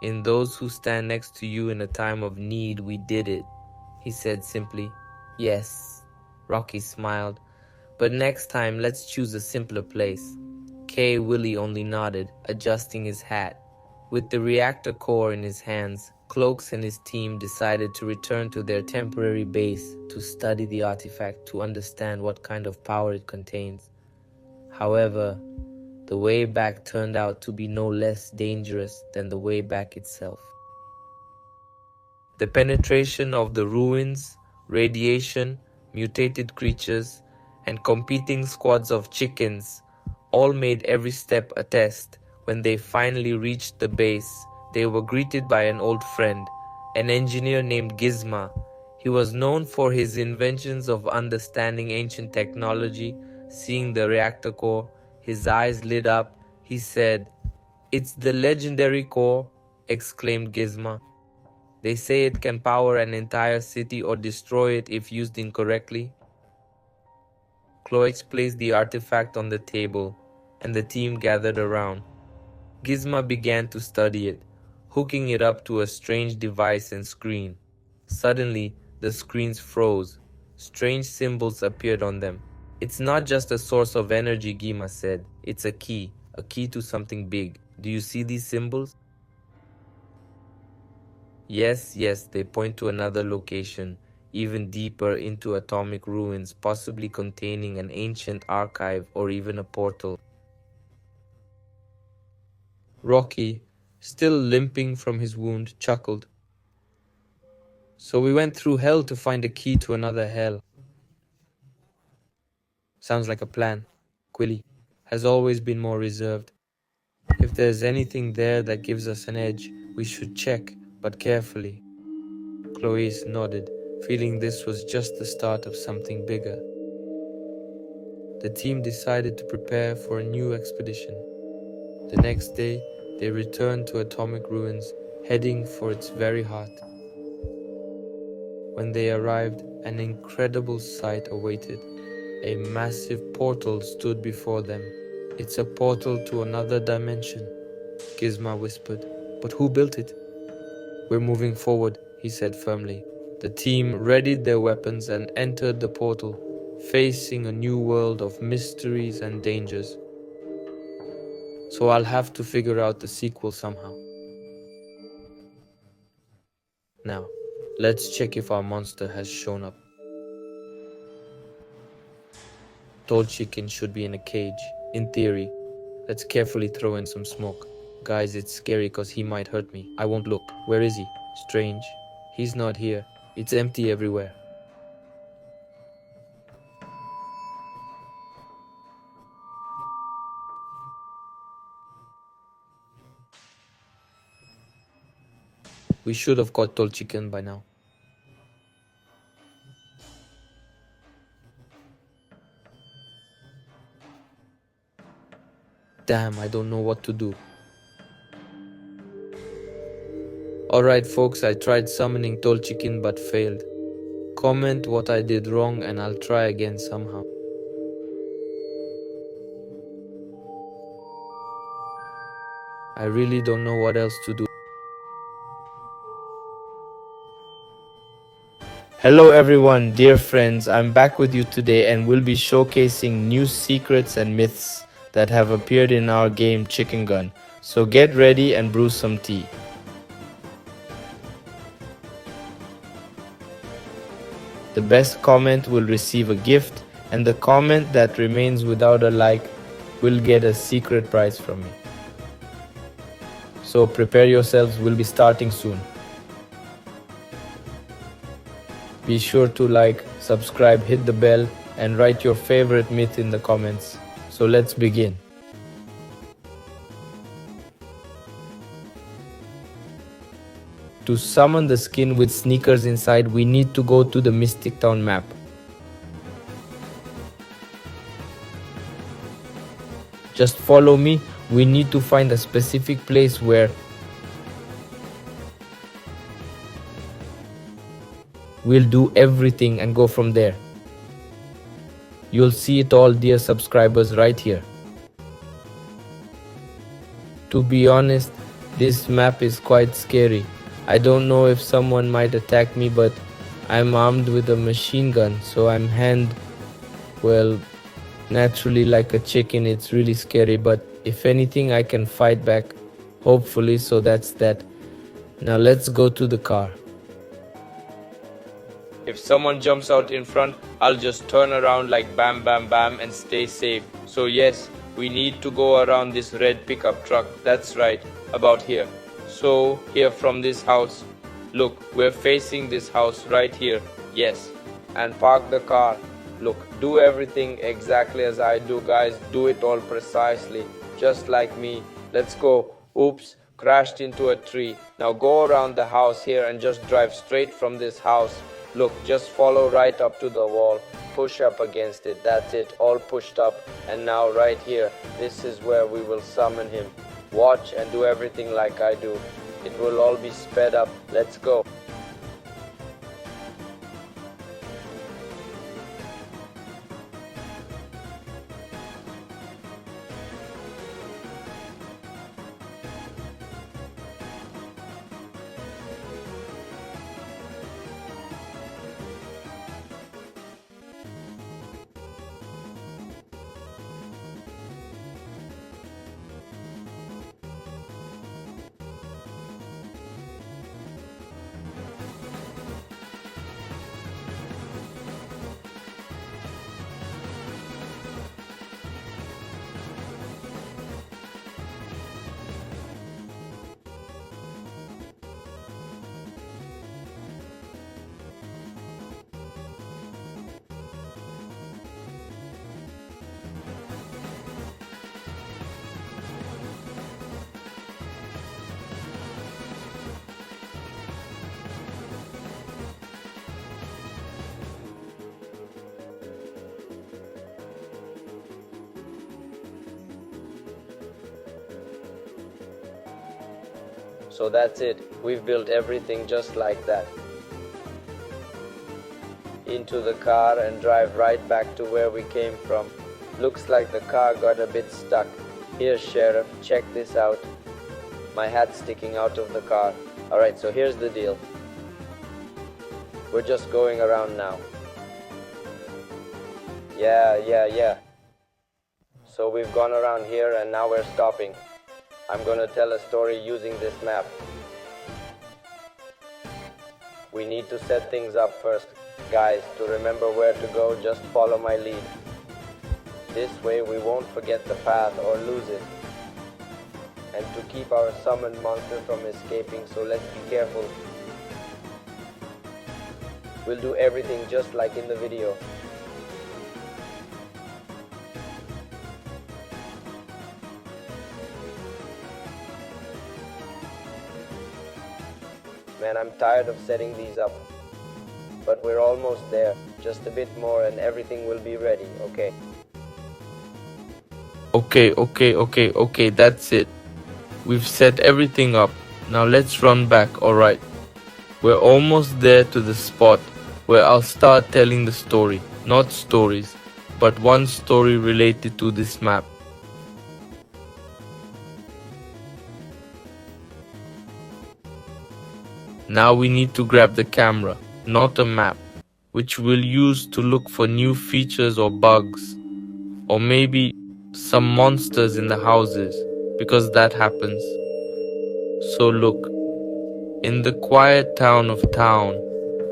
In those who stand next to you in a time of need, we did it, he said simply. Yes, Rocky smiled. But next time, let's choose a simpler place. K. Willie only nodded, adjusting his hat. With the reactor core in his hands, Cloaks and his team decided to return to their temporary base to study the artifact to understand what kind of power it contains. However, the way back turned out to be no less dangerous than the way back itself. The penetration of the ruins, radiation, mutated creatures, and competing squads of chickens all made every step a test. When they finally reached the base, they were greeted by an old friend, an engineer named Gizma. He was known for his inventions of understanding ancient technology. Seeing the reactor core, his eyes lit up. He said, "It's the legendary core," exclaimed Gizma. "They say it can power an entire city or destroy it if used incorrectly." Cloix placed the artifact on the table, and the team gathered around. Gizma began to study it, hooking it up to a strange device and screen. Suddenly, the screens froze. Strange symbols appeared on them. It's not just a source of energy, Gima said. It's a key to something big. Do you see these symbols? Yes, they point to another location, even deeper into atomic ruins, possibly containing an ancient archive or even a portal. Rocky, still limping from his wound, chuckled. So we went through hell to find a key to another hell. Sounds like a plan. Quilly has always been more reserved. If there's anything there that gives us an edge, we should check, but carefully. Chloe nodded, feeling this was just the start of something bigger. The team decided to prepare for a new expedition. The next day, they returned to Atomic Ruins, heading for its very heart. When they arrived, an incredible sight awaited. A massive portal stood before them. It's a portal to another dimension, Gizma whispered. But who built it? We're moving forward, he said firmly. The team readied their weapons and entered the portal, facing a new world of mysteries and dangers. So I'll have to figure out the sequel somehow. Now, let's check if our monster has shown up. Tall Chicken should be in a cage, in theory. Let's carefully throw in some smoke. Guys, it's scary cause he might hurt me. I won't look. Where is he? Strange. He's not here. It's empty everywhere. We should have caught Tall Chicken by now. Damn, I don't know what to do. Alright folks, I tried summoning Tall Chicken but failed. Comment what I did wrong and I'll try again somehow. I really don't know what else to do. Hello everyone, dear friends, I'm back with you today and we'll be showcasing new secrets and myths that have appeared in our game Chicken Gun. So get ready and brew some tea. The best comment will receive a gift, and the comment that remains without a like will get a secret prize from me. So prepare yourselves, we'll be starting soon. Be sure to like, subscribe, hit the bell, and write your favorite myth in the comments. So let's begin. To summon the skin with sneakers inside, we need to go to the Mystic Town map. Just follow me. We need to find a specific place where we'll do everything and go from there. You'll see it all, dear subscribers, right here. To be honest, this map is quite scary. I don't know if someone might attack me, but I'm armed with a machine gun, so I'm naturally like a chicken. It's really scary, but if anything I can fight back, hopefully, so that's that. Now let's go to the car. If someone jumps out in front, I'll just turn around like bam bam bam and stay safe. So yes, we need to go around this red pickup truck. That's right, about here. So here from this house, look, we're facing this house right here, yes, and park the car. Look, do everything exactly as I do, guys. Do it all precisely, just like me. Let's go. Oops, crashed into a tree. Now go around the house here and just drive straight from this house. Look, just follow right up to the wall. Push up against it. That's it, all pushed up. And now right here, this is where we will summon him. Watch and do everything like I do. It will all be sped up. Let's go. So that's it. We've built everything just like that. Into the car and drive right back to where we came from. Looks like the car got a bit stuck. Here, Sheriff, check this out. My hat's sticking out of the car. Alright, so here's the deal. We're just going around now. Yeah. So we've gone around here and now we're stopping. I'm gonna tell a story using this map. We need to set things up first. Guys, to remember where to go, just follow my lead. This way we won't forget the path or lose it. And to keep our summoned monster from escaping, so let's be careful. We'll do everything just like in the video. Man, I'm tired of setting these up. But we're almost there. Just a bit more and everything will be ready, okay? Okay, that's it. We've set everything up. Now let's run back, alright? We're almost there to the spot where I'll start telling the story. Not stories, but one story related to this map. Now we need to grab the camera, not a map, which we'll use to look for new features or bugs. Or maybe some monsters in the houses, because that happens. So look, in the quiet town of town,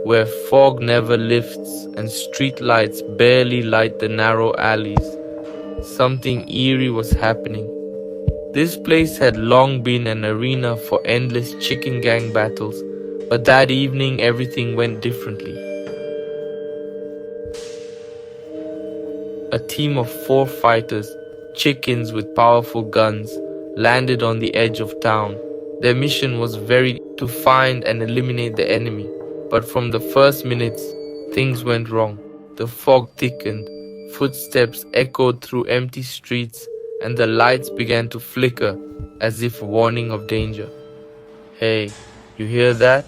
where fog never lifts and street lights barely light the narrow alleys, something eerie was happening. This place had long been an arena for endless chicken gang battles, but that evening everything went differently. A team of 4 fighters, chickens with powerful guns, landed on the edge of town. Their mission was to find and eliminate the enemy. But from the first minutes, things went wrong. The fog thickened, footsteps echoed through empty streets, and the lights began to flicker as if warning of danger. "Hey, you hear that?"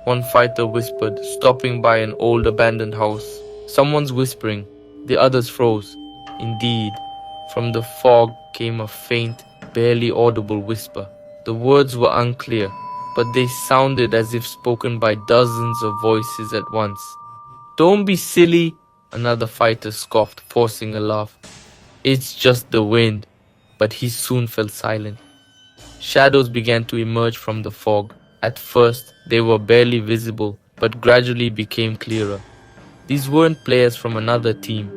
one fighter whispered, stopping by an old abandoned house. "Someone's whispering." The others froze. Indeed, from the fog came a faint, barely audible whisper. The words were unclear, but they sounded as if spoken by dozens of voices at once. "Don't be silly," another fighter scoffed, forcing a laugh. "It's just the wind." But he soon fell silent. Shadows began to emerge from the fog. At first, they were barely visible, but gradually became clearer. These weren't players from another team.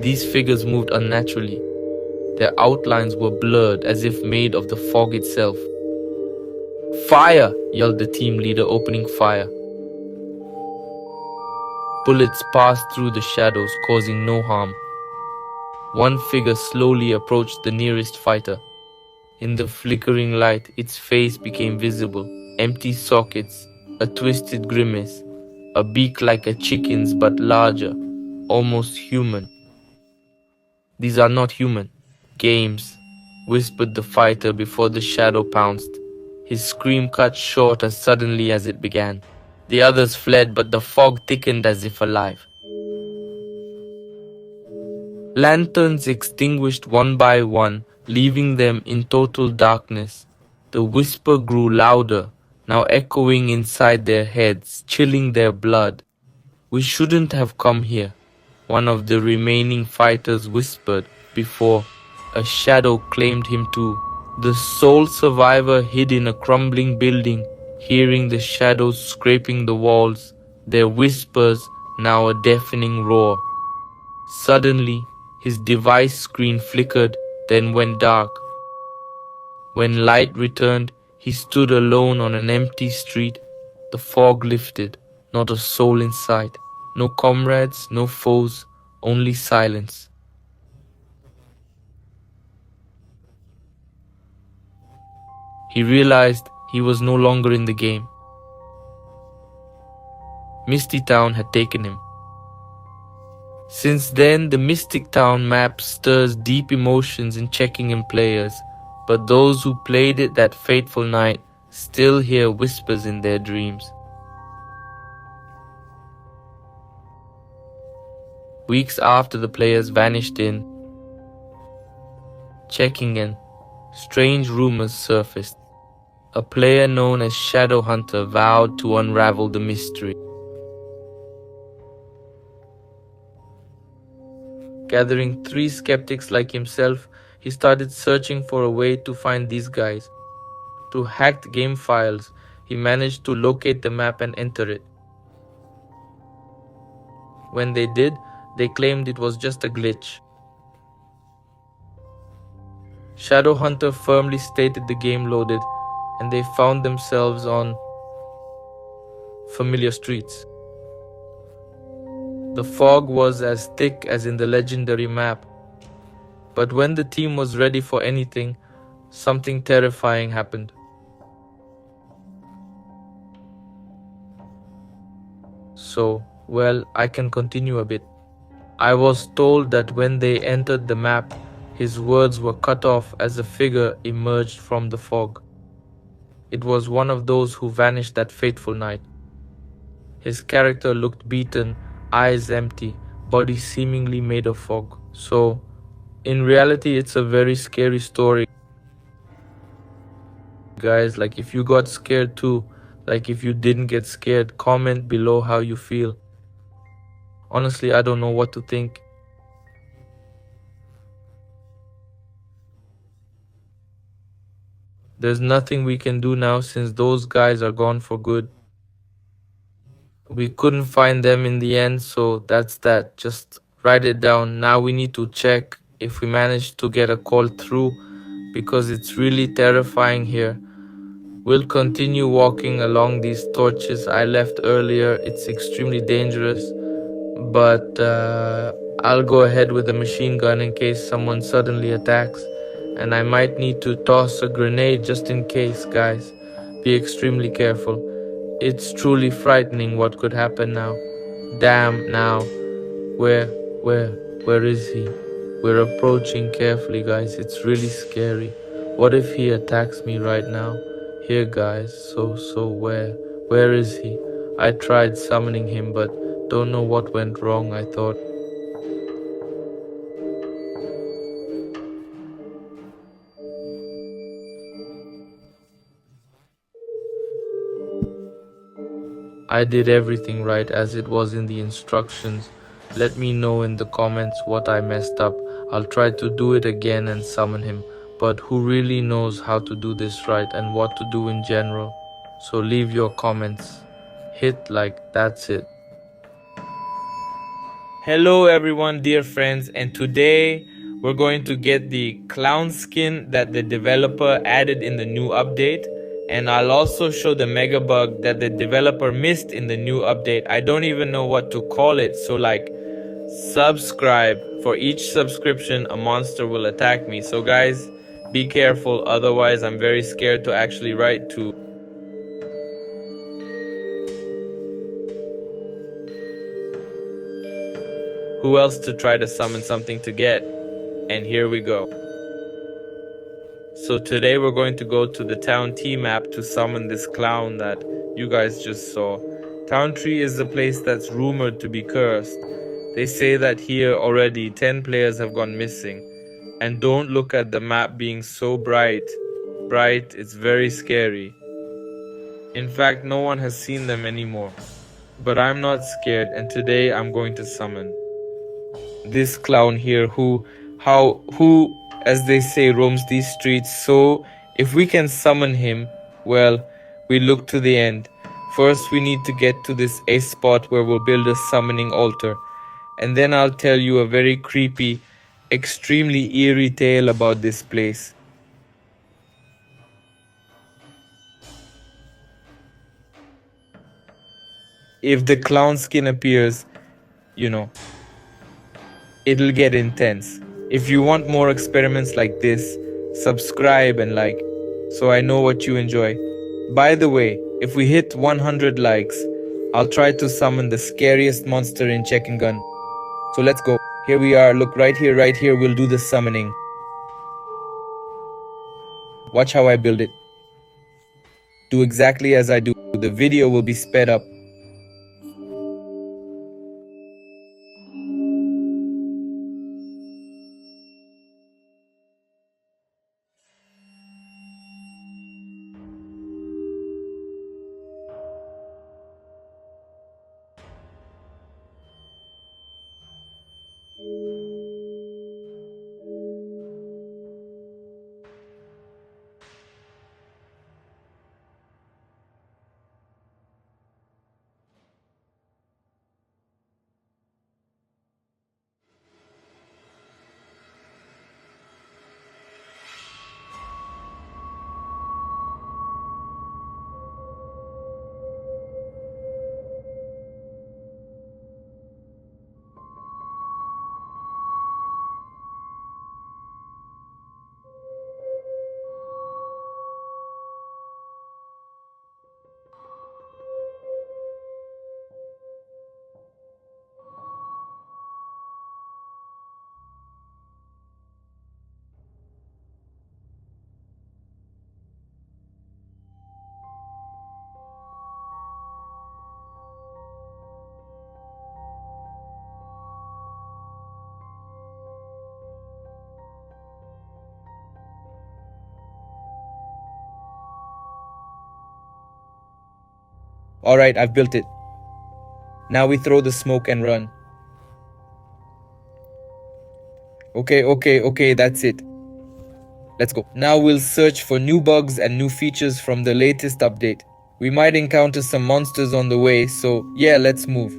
These figures moved unnaturally. Their outlines were blurred as if made of the fog itself. "Fire!" yelled the team leader, opening fire. Bullets passed through the shadows, causing no harm. One figure slowly approached the nearest fighter. In the flickering light, its face became visible. Empty sockets, a twisted grimace, a beak like a chicken's but larger, almost human. "These are not human. Games," whispered the fighter before the shadow pounced. His scream cut short as suddenly as it began. The others fled, but the fog thickened as if alive. Lanterns extinguished one by one, leaving them in total darkness. The whisper grew louder, now echoing inside their heads, chilling their blood. "We shouldn't have come here," one of the remaining fighters whispered before a shadow claimed him too. The sole survivor hid in a crumbling building, hearing the shadows scraping the walls, their whispers now a deafening roar. Suddenly, his device screen flickered, then went dark. When light returned, he stood alone on an empty street. The fog lifted, not a soul in sight. No comrades, no foes, only silence. He realized he was no longer in the game. Misty Town had taken him. Since then, the Mystic Town map stirs deep emotions in checking in players, but those who played it that fateful night still hear whispers in their dreams. Weeks after the players vanished in, checking in, strange rumors surfaced. A player known as Shadow Hunter vowed to unravel the mystery. Gathering 3 skeptics like himself, he started searching for a way to find these guys. Through hacked game files, he managed to locate the map and enter it. When they did, they claimed it was just a glitch. Shadowhunter firmly stated the game loaded, and they found themselves on familiar streets. The fog was as thick as in the legendary map. But when the team was ready for anything, something terrifying happened. So, well, I can continue a bit. I was told that when they entered the map, his words were cut off as a figure emerged from the fog. It was one of those who vanished that fateful night. His character looked beaten, eyes empty, body seemingly made of fog. So, in reality, it's a very scary story. Guys, like if you got scared too, like if you didn't get scared, comment below how you feel. Honestly, I don't know what to think. There's nothing we can do now since those guys are gone for good. We couldn't find them in the end, so that's that. Just write it down. Now we need to check if we managed to get a call through because it's really terrifying here. We'll continue walking along these torches I left earlier. It's extremely dangerous, but I'll go ahead with a machine gun in case someone suddenly attacks. And I might need to toss a grenade just in case, guys. Be extremely careful. It's truly frightening what could happen now. Damn, now. Where, where, where is he? We're approaching carefully, guys. It's really scary. What if he attacks me right now? Here, guys. So, where is he? I tried summoning him, but don't know what went wrong, I thought. I did everything right as it was in the instructions. Let me know in the comments what I messed up. I'll try to do it again and summon him. But who really knows how to do this right and what to do in general? So leave your comments. Hit like, that's it. Hello everyone, dear friends, and today we're going to get the clown skin that the developer added in the new update, and I'll also show the mega bug that the developer missed in the new update. I don't even know what to call it, so like, subscribe. For each subscription a monster will attack me, so guys, be careful, otherwise I'm very scared to actually write to who else to try to summon something to get. And here we go. So today we're going to go to the Town T map to summon this clown that you guys just saw. Town Tree is the place that's rumored to be cursed. They say that here already 10 players have gone missing. And don't look at the map being so bright. It's very scary. In fact, no one has seen them anymore. But I'm not scared, and today I'm going to summon this clown here who, as they say, roams these streets. So if we can summon him, well, we look to the end. First we need to get to this A spot where we'll build a summoning altar, and then I'll tell you a very creepy, extremely eerie tale about this place. If the clown skin appears, you know, it'll get intense. If you want more experiments like this, subscribe and like, so I know what you enjoy. By the way, if we hit 100 likes, I'll try to summon the scariest monster in Check and Gun. So let's go. Here we are. Look, right here, we'll do the summoning. Watch how I build it. do exactly as I do. The video will be sped up. Alright, I've built it. Now we throw the smoke and run. Okay, that's it. Let's go. Now we'll search for new bugs and new features from the latest update. We might encounter some monsters on the way, so yeah, let's move.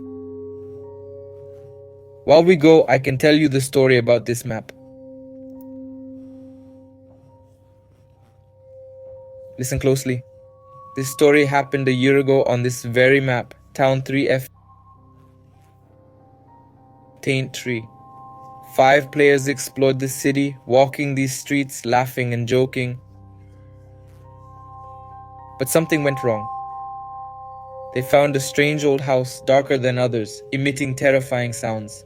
While we go, I can tell you the story about this map. Listen closely. This story happened a year ago on this very map, Town 3F Taint Tree. 5 players explored the city, walking these streets, laughing and joking. But something went wrong. They found a strange old house, darker than others, emitting terrifying sounds.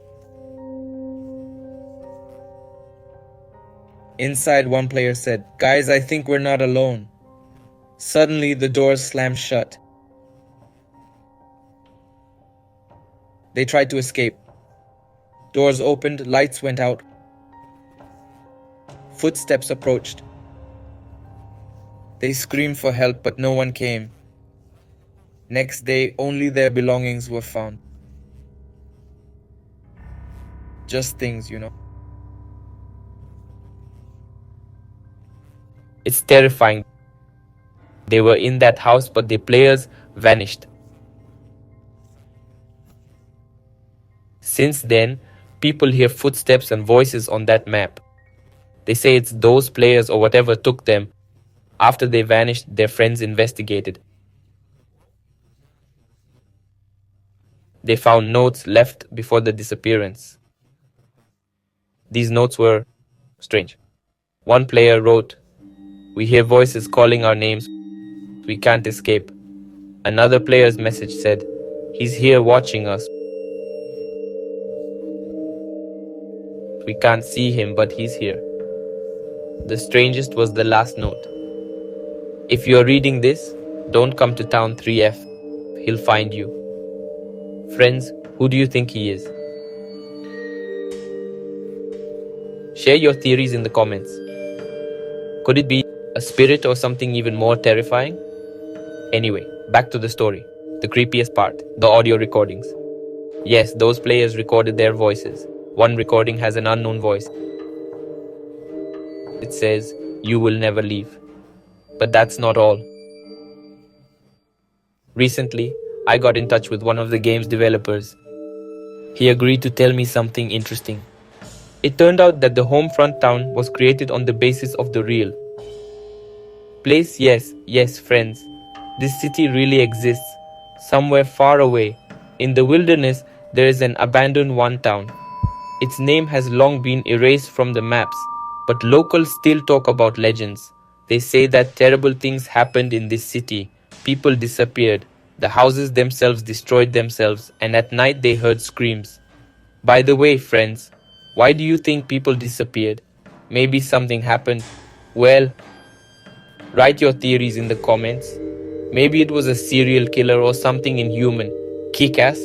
Inside, one player said, "Guys, I think we're not alone." Suddenly, the doors slammed shut. They tried to escape. Doors opened, lights went out. Footsteps approached. They screamed for help, but no one came. Next day, only their belongings were found. Just things, you know. It's terrifying. They were in that house, but the players vanished. Since then, people hear footsteps and voices on that map. They say it's those players or whatever took them. After they vanished, their friends investigated. They found notes left before the disappearance. These notes were strange. One player wrote, "We hear voices calling our names. We can't escape." Another player's message said, "He's here watching us. We can't see him, but he's here." The strangest was the last note. "If you're reading this, don't come to Town 3F. He'll find you." Friends, who do you think he is? Share your theories in the comments. Could it be a spirit or something even more terrifying? Anyway, back to the story. The creepiest part, the audio recordings. Yes, those players recorded their voices. One recording has an unknown voice. It says, "You will never leave." But that's not all. Recently, I got in touch with one of the game's developers. He agreed to tell me something interesting. It turned out that the Homefront town was created on the basis of the real place. Yes, friends. This city really exists. Somewhere far away, in the wilderness, there is an abandoned one town. Its name has long been erased from the maps, but locals still talk about legends. They say that terrible things happened in this city. People disappeared. The houses themselves destroyed themselves, and at night they heard screams. By the way, friends, why do you think people disappeared? Maybe something happened. Well, write your theories in the comments. Maybe it was a serial killer or something inhuman. Kick-ass.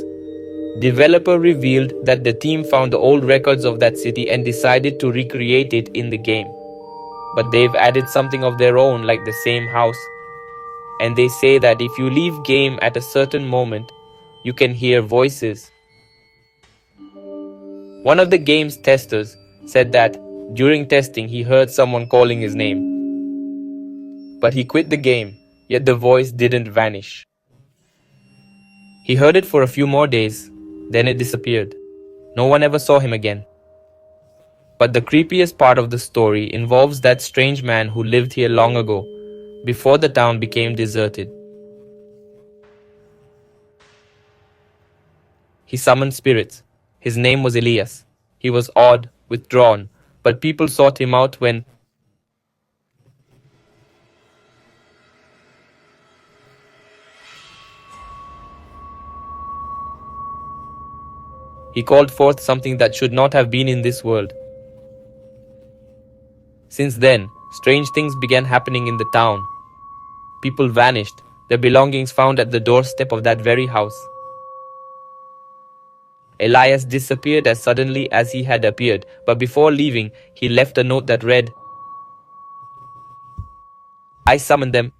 Developer revealed that the team found the old records of that city and decided to recreate it in the game. But they've added something of their own, like the same house. And they say that if you leave game at a certain moment, you can hear voices. One of the game's testers said that during testing he heard someone calling his name. But he quit the game, yet the voice didn't vanish. He heard it for a few more days, then it disappeared. No one ever saw him again. But the creepiest part of the story involves that strange man who lived here long ago, before the town became deserted. He summoned spirits. His name was Elias. He was odd, withdrawn, but people sought him out when he called forth something that should not have been in this world. Since then, strange things began happening in the town. People vanished, their belongings found at the doorstep of that very house. Elias disappeared as suddenly as he had appeared, but before leaving, he left a note that read, "I summoned them.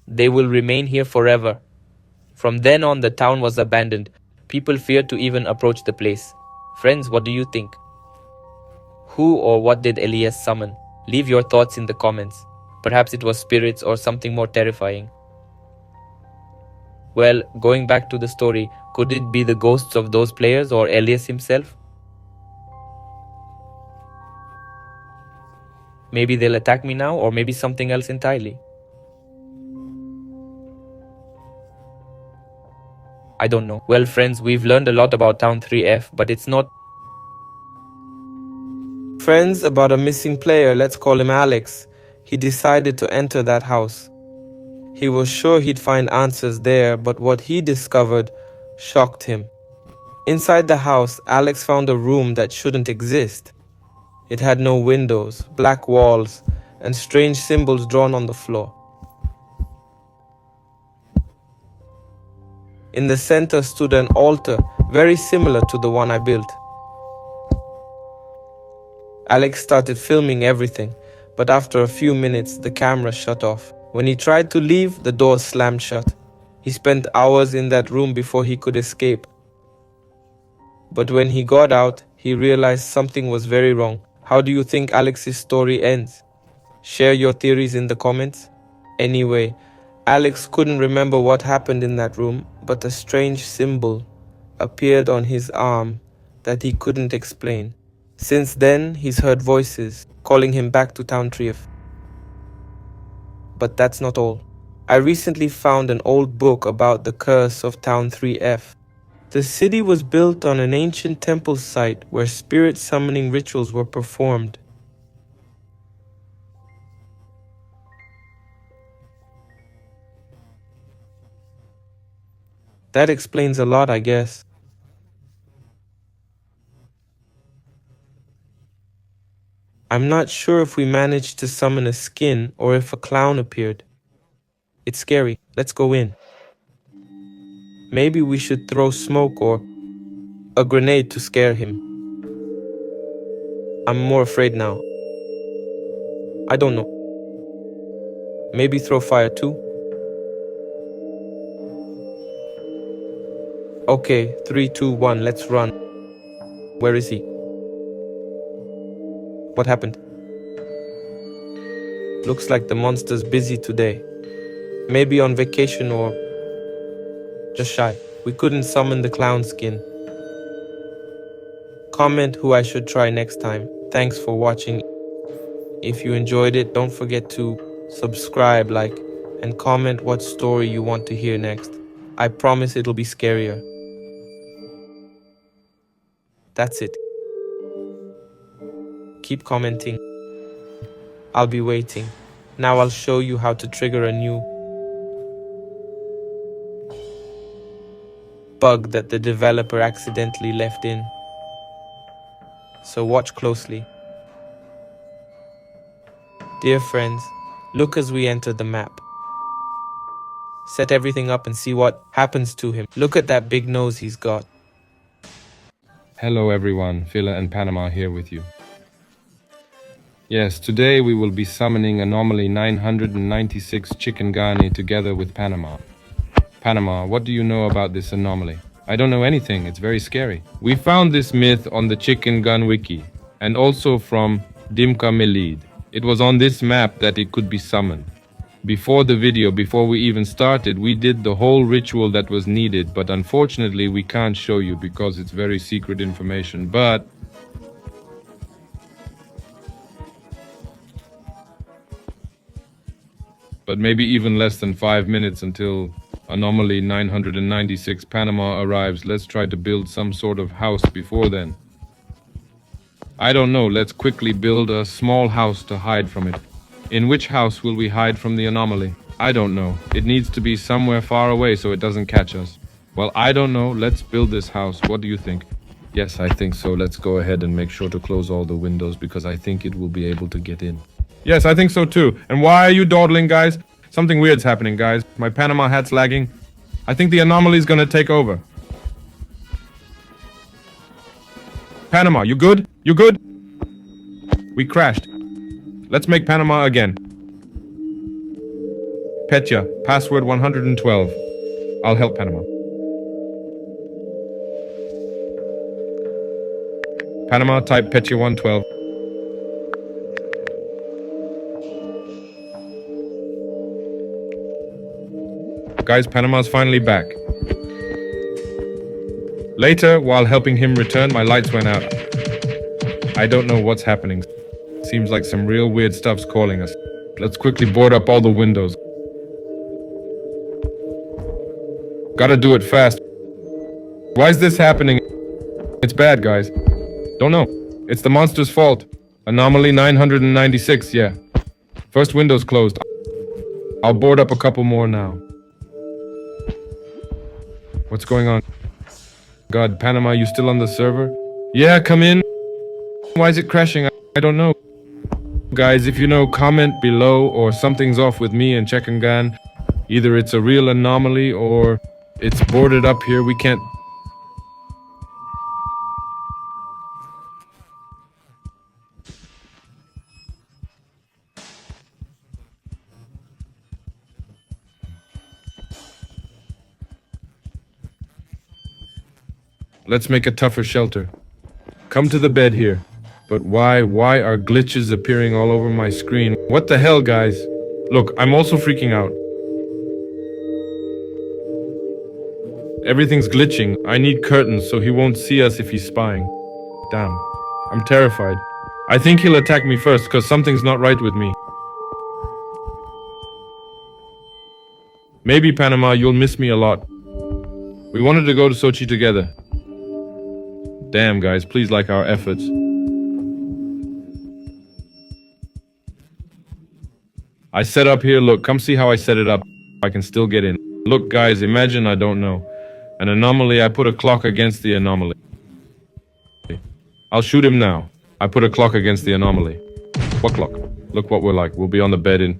They will remain here forever." From then on, the town was abandoned. People feared to even approach the place. Friends, what do you think? Who or what did Elias summon? Leave your thoughts in the comments. Perhaps it was spirits or something more terrifying. Well, going back to the story, could it be the ghosts of those players or Elias himself? Maybe they'll attack me now, or maybe something else entirely. I don't know. Well, friends, we've learned a lot about Town 3F, but it's not friends about a missing player, let's call him Alex. He decided to enter that house. He was sure he'd find answers there, but what he discovered shocked him. Inside the house, Alex found a room that shouldn't exist. It had no windows, black walls, and strange symbols drawn on the floor. In the center stood an altar, very similar to the one I built. Alex started filming everything, but after a few minutes, the camera shut off. When he tried to leave, the door slammed shut. He spent hours in that room before he could escape. But when he got out, he realized something was very wrong. How do you think Alex's story ends? Share your theories in the comments. Anyway, Alex couldn't remember what happened in that room, but a strange symbol appeared on his arm that he couldn't explain. Since then, he's heard voices calling him back to Town 3F. But that's not all. I recently found an old book about the curse of Town 3F. The city was built on an ancient temple site where spirit summoning rituals were performed. That explains a lot, I guess. I'm not sure if we managed to summon a skin or if a clown appeared. It's scary. Let's go in. Maybe we should throw smoke or a grenade to scare him. I'm more afraid now. I don't know. Maybe throw fire too? Okay, 3, 2, 1, let's run. Where is he? What happened? Looks like the monster's busy today. Maybe on vacation or just shy. We couldn't summon the clown skin. Comment who I should try next time. Thanks for watching. If you enjoyed it, don't forget to subscribe, like, and comment what story you want to hear next. I promise it'll be scarier. That's it. Keep commenting. I'll be waiting. Now I'll show you how to trigger a new bug that the developer accidentally left in. So watch closely. Dear friends, look as we enter the map. set everything up and see what happens to him. Look at that big nose he's got. Hello everyone, Phila and Panama here with you. Yes, today we will be summoning Anomaly 996 Chicken Gani together with Panama. Panama, what do you know about this anomaly? I don't know anything, it's very scary. We found this myth on the Chicken Gun Wiki, and also from Dimka Melid. It was on this map that it could be summoned. Before the video, before we even started, we did the whole ritual that was needed, but unfortunately we can't show you because it's very secret information, but maybe even less than 5 minutes until Anomaly 996 Panama arrives. Let's try to build some sort of house before then. I don't know, let's quickly build a small house to hide from it. In which house will we hide from the anomaly? I don't know. It needs to be somewhere far away so it doesn't catch us. Well, I don't know. Let's build this house. What do you think? Yes, I think so. Let's go ahead and make sure to close all the windows because I think it will be able to get in. Yes, I think so too. And why are you dawdling, guys? Something weird's happening, guys. My Panama hat's lagging. I think the anomaly's gonna take over. Panama, you good? You good? We crashed. Let's make Panama again. Petya, password 112. I'll help Panama. Panama, type Petya 112. Guys, Panama's finally back. Later, while helping him return, my lights went out. I don't know what's happening. Seems like some real weird stuff's calling us. Let's quickly board up all the windows. Gotta do it fast. Why is this happening? It's bad, guys. Don't know. It's the monster's fault. Anomaly 996, yeah. First window's closed. I'll board up a couple more now. What's going on? God, Panama, you still on the server? Yeah, come in. Why is it crashing? I don't know. Guys, if you know, comment below, or something's off with me and Chekangan. Either it's a real anomaly or it's boarded up here. We can't. Let's make a tougher shelter. Come to the bed here. But why are glitches appearing all over my screen? What the hell, guys? Look, I'm also freaking out. Everything's glitching. I need curtains so he won't see us if he's spying. Damn. I'm terrified. I think he'll attack me first because something's not right with me. Maybe, Panama, you'll miss me a lot. We wanted to go to Sochi together. Damn, guys, please like our efforts. I set up here, look, come see how I set it up. I can still get in. Look, guys, imagine I don't know. An anomaly, I put a clock against the anomaly. I'll shoot him now. I put a clock against the anomaly. What clock? Look what we're like. We'll be on the bed in.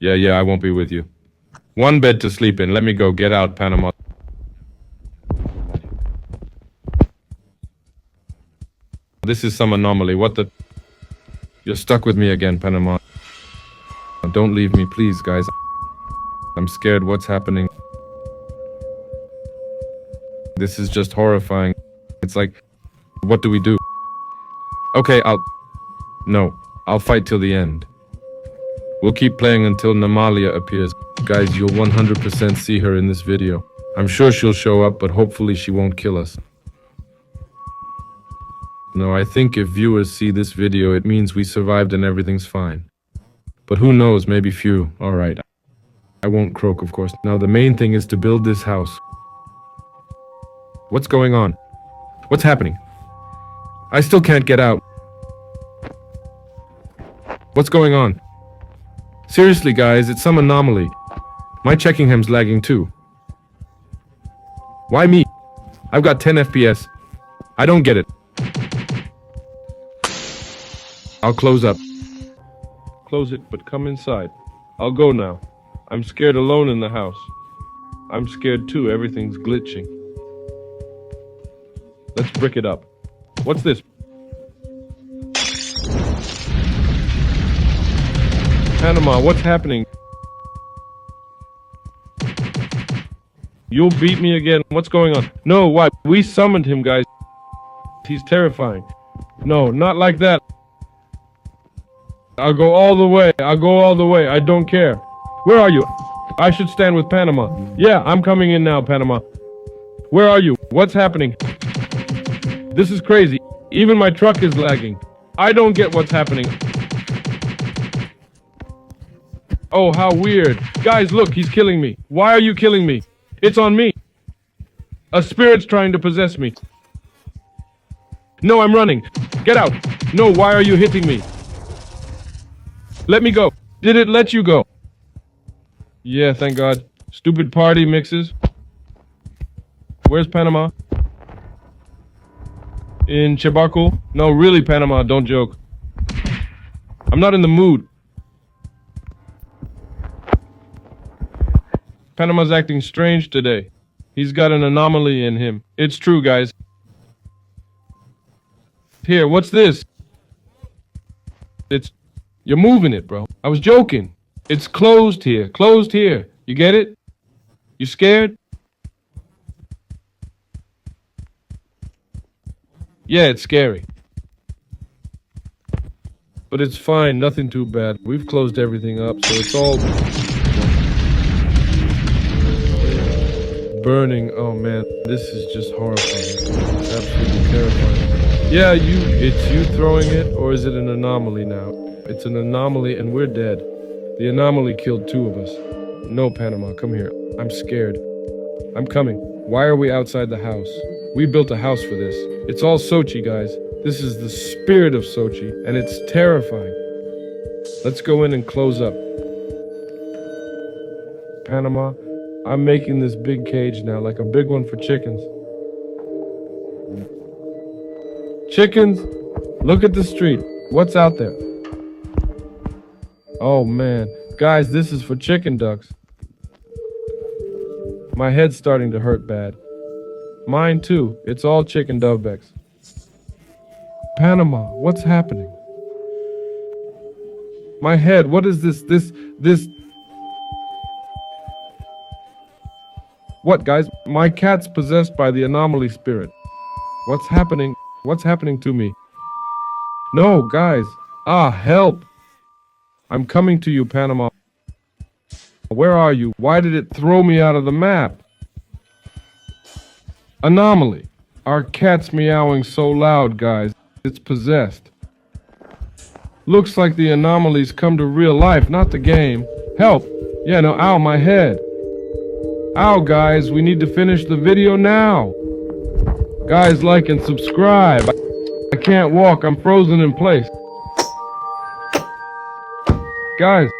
Yeah, I won't be with you. One bed to sleep in. Let me go. Get out, Panama. This is some anomaly. What the? You're stuck with me again, Panama. Don't leave me, please, guys. I'm scared. What's happening? This is just horrifying. It's like, what do we do? Okay, No, I'll fight till the end. We'll keep playing until Namalia appears. Guys, you'll 100% see her in this video. I'm sure she'll show up, but hopefully she won't kill us. No, I think if viewers see this video, it means we survived and everything's fine. But who knows, maybe few. Alright. I won't croak, of course. Now the main thing is to build this house. What's going on? What's happening? I still can't get out. What's going on? Seriously, guys, it's some anomaly. My Checkingham's lagging too. Why me? I've got 10 FPS. I don't get it. I'll close up. Close it, but come inside. I'll go now. I'm scared alone in the house. I'm scared too, everything's glitching. Let's brick it up. What's this? Panama, what's happening? You'll beat me again. What's going on? No, why? We summoned him, guys. He's terrifying. No, not like that. I'll go all the way. I'll go all the way. I don't care. Where are you? I should stand with Panama. Yeah, I'm coming in now, Panama. Where are you? What's happening? This is crazy. Even my truck is lagging. I don't get what's happening. Oh, how weird. Guys, look, he's killing me. Why are you killing me? It's on me. A spirit's trying to possess me. No, I'm running. Get out. No, why are you hitting me? Let me go. Did it let you go? Yeah, thank God. Stupid party mixes. Where's Panama? In Chebarco? No, really, Panama, don't joke. I'm not in the mood. Panama's acting strange today. He's got an anomaly in him. It's true, guys. Here, what's this? You're moving it, bro. I was joking. It's closed here. Closed here. You get it? You scared? Yeah, it's scary. But it's fine. Nothing too bad. We've closed everything up, so it's all burning. Oh man, this is just horrifying. It's absolutely terrifying. Yeah, it's you throwing it, or is it an anomaly now? It's an anomaly and we're dead. The anomaly killed 2 of us. No, Panama, come here. I'm scared. I'm coming. Why are we outside the house? We built a house for this. It's all Sochi, guys. This is the spirit of Sochi, and it's terrifying. Let's go in and close up. Panama, I'm making this big cage now, like a big one for chickens. Chickens, look at the street. What's out there? Oh man, guys, this is for chicken ducks. My head's starting to hurt bad. Mine too. It's all chicken dovebecks. Panama, what's happening? My head, what is this? What, guys? My cat's possessed by the anomaly spirit. What's happening? What's happening to me? No, guys. Help. I'm coming to you, Panama. Where are you? Why did it throw me out of the map? Anomaly. Our cat's meowing so loud, guys. It's possessed. Looks like the anomaly's come to real life, not the game. Help. Yeah, no, ow, my head. Ow, guys, we need to finish the video now. Guys, like and subscribe. I can't walk, I'm frozen in place. Guys.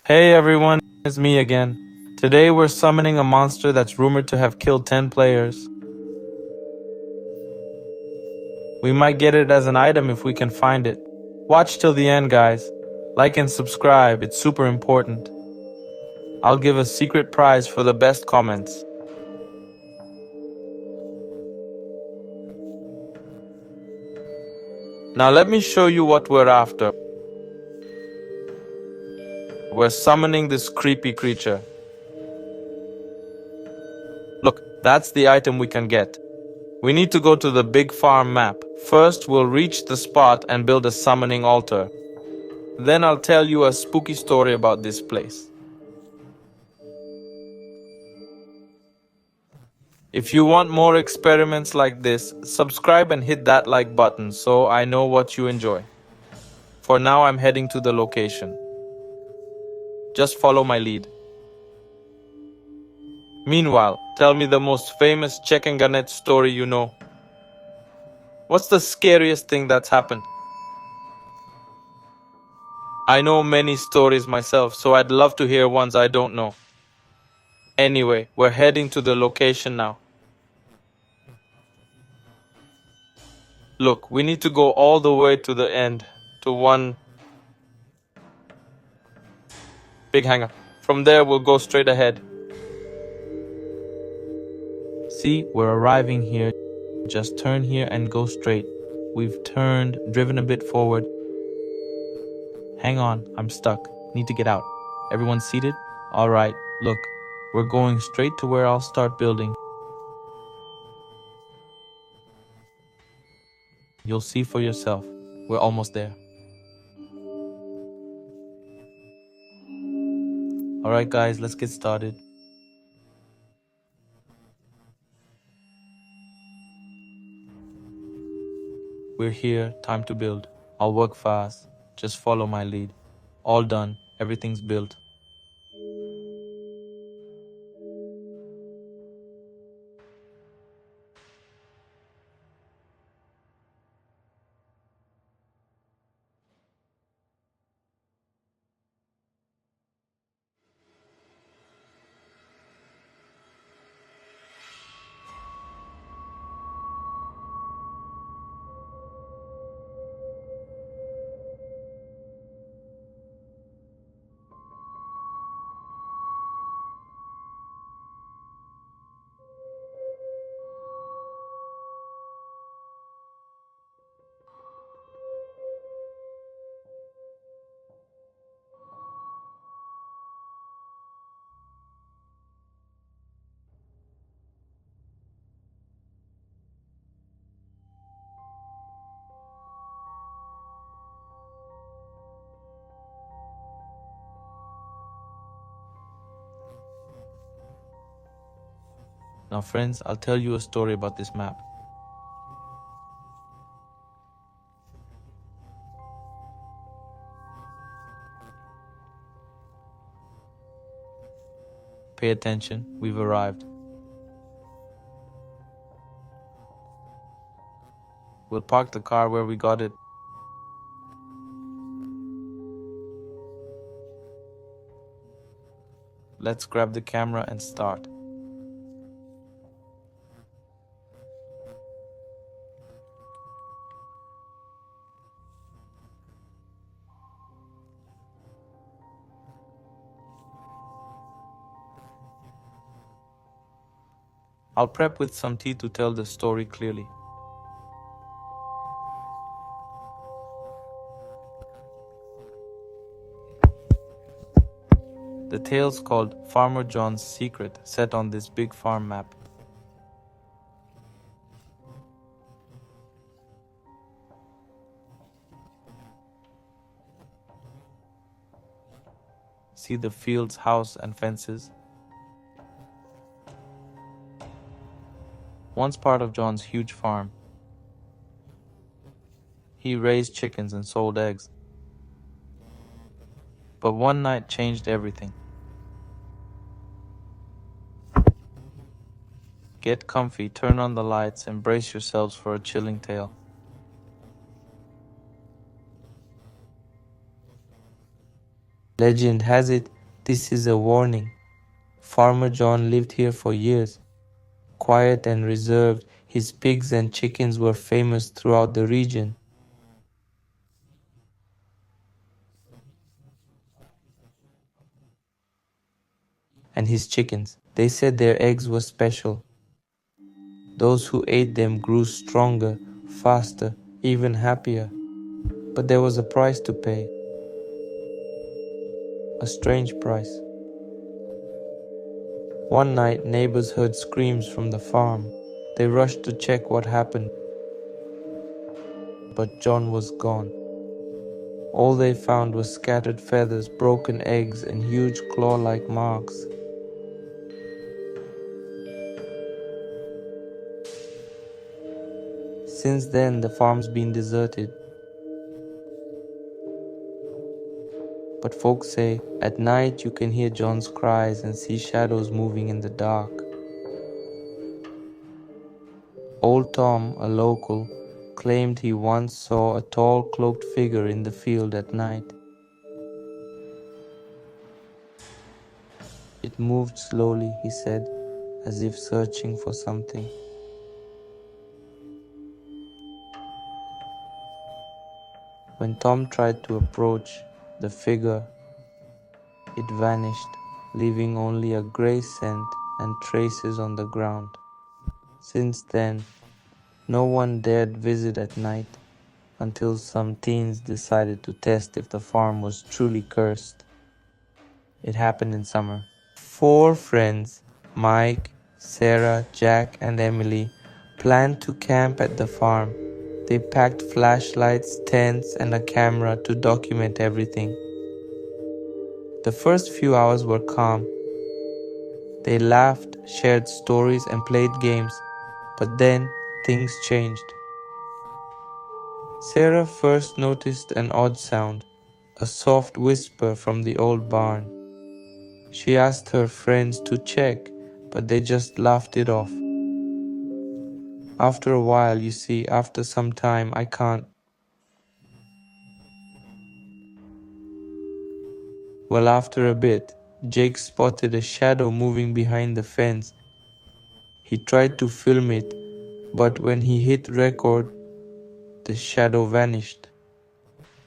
Hey everyone, it's me again. Today we're summoning a monster that's rumored to have killed 10 players. We might get it as an item if we can find it. Watch till the end, guys. Like and subscribe, it's super important. I'll give a secret prize for the best comments. Now let me show you what we're after. We're summoning this creepy creature. Look, that's the item we can get. We need to go to the big farm map. First, we'll reach the spot and build a summoning altar. Then I'll tell you a spooky story about this place. If you want more experiments like this, subscribe and hit that like button so I know what you enjoy. For now, I'm heading to the location. Just follow my lead. Meanwhile, tell me the most famous chicken gunnet story you know. What's the scariest thing that's happened? I know many stories myself, so I'd love to hear ones I don't know. Anyway, we're heading to the location now. Look, we need to go all the way to the end. to one big hangar. From there, we'll go straight ahead. See, we're arriving here. Just turn here and go straight. We've turned, driven a bit forward. Hang on, I'm stuck. Need to get out. Everyone seated? All right, look. We're going straight to where I'll start building. You'll see for yourself. We're almost there. All right, guys, let's get started. We're here, time to build. I'll work fast. Just follow my lead. All done. Everything's built. Now, friends, I'll tell you a story about this map. Pay attention, we've arrived. We'll park the car where we got it. Let's grab the camera and start. I'll prep with some tea to tell the story clearly. The tale's called Farmer John's Secret, set on this big farm map. See the fields, house, and fences? Once part of John's huge farm. He raised chickens and sold eggs. But one night changed everything. Get comfy, turn on the lights, and brace yourselves for a chilling tale. Legend has it, this is a warning. Farmer John lived here for years. Quiet and reserved, his pigs and chickens were famous throughout the region. And his chickens, they said their eggs were special. Those who ate them grew stronger, faster, even happier. But there was a price to pay. A strange price. One night, neighbors heard screams from the farm. They rushed to check what happened. But John was gone. All they found was scattered feathers, broken eggs, and huge claw-like marks. Since then, the farm's been deserted. But folks say, at night you can hear John's cries and see shadows moving in the dark. Old Tom, a local, claimed he once saw a tall cloaked figure in the field at night. It moved slowly, he said, as if searching for something. When Tom tried to approach the figure, it vanished, leaving only a grey scent and traces on the ground. Since then, no one dared visit at night until some teens decided to test if the farm was truly cursed. It happened in summer. 4 friends, Mike, Sarah, Jack, and Emily, planned to camp at the farm. They packed flashlights, tents, and a camera to document everything. The first few hours were calm. They laughed, shared stories, and played games. But then, things changed. Sarah first noticed an odd sound, a soft whisper from the old barn. She asked her friends to check, but they just laughed it off. After a while, you see, after some time, I can't. Well, after a bit, Jake spotted a shadow moving behind the fence. He tried to film it, but when he hit record, the shadow vanished.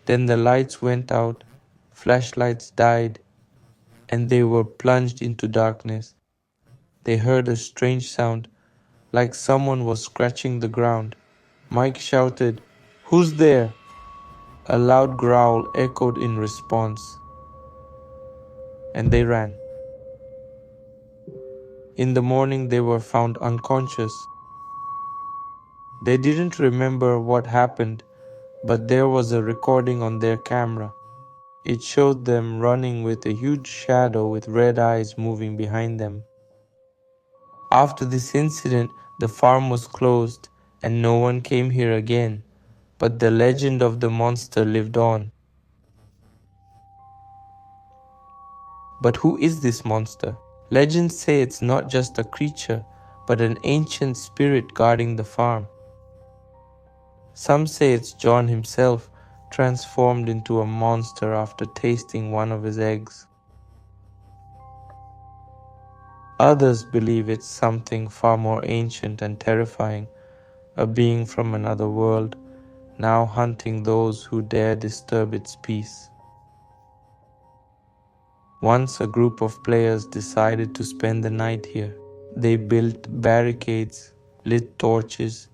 Then the lights went out, flashlights died, and they were plunged into darkness. They heard a strange sound, like someone was scratching the ground. Mike shouted, "Who's there?" A loud growl echoed in response, and they ran. In the morning, they were found unconscious. They didn't remember what happened, but there was a recording on their camera. It showed them running with a huge shadow with red eyes moving behind them. After this incident, the farm was closed and no one came here again, but the legend of the monster lived on. But who is this monster? Legends say it's not just a creature, but an ancient spirit guarding the farm. Some say it's John himself, transformed into a monster after tasting one of his eggs. Others believe it's something far more ancient and terrifying, a being from another world, now hunting those who dare disturb its peace. Once a group of players decided to spend the night here. They built barricades, lit torches,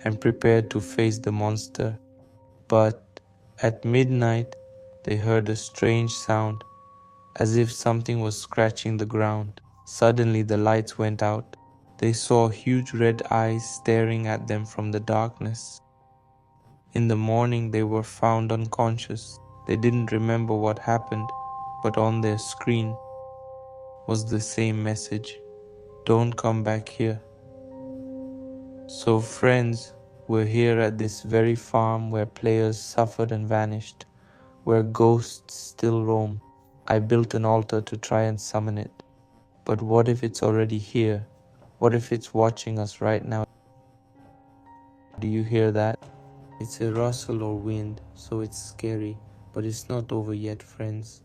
and prepared to face the monster. But at midnight, they heard a strange sound, as if something was scratching the ground. Suddenly the lights went out. They saw huge red eyes staring at them from the darkness. In the morning they were found unconscious. They didn't remember what happened, but on their screen was the same message: "Don't come back here." So friends, we're here at this very farm where players suffered and vanished, where ghosts still roam. I built an altar to try and summon it. But what if it's already here? What if it's watching us right now? Do you hear that? It's a rustle or wind, so it's scary, but it's not over yet, friends.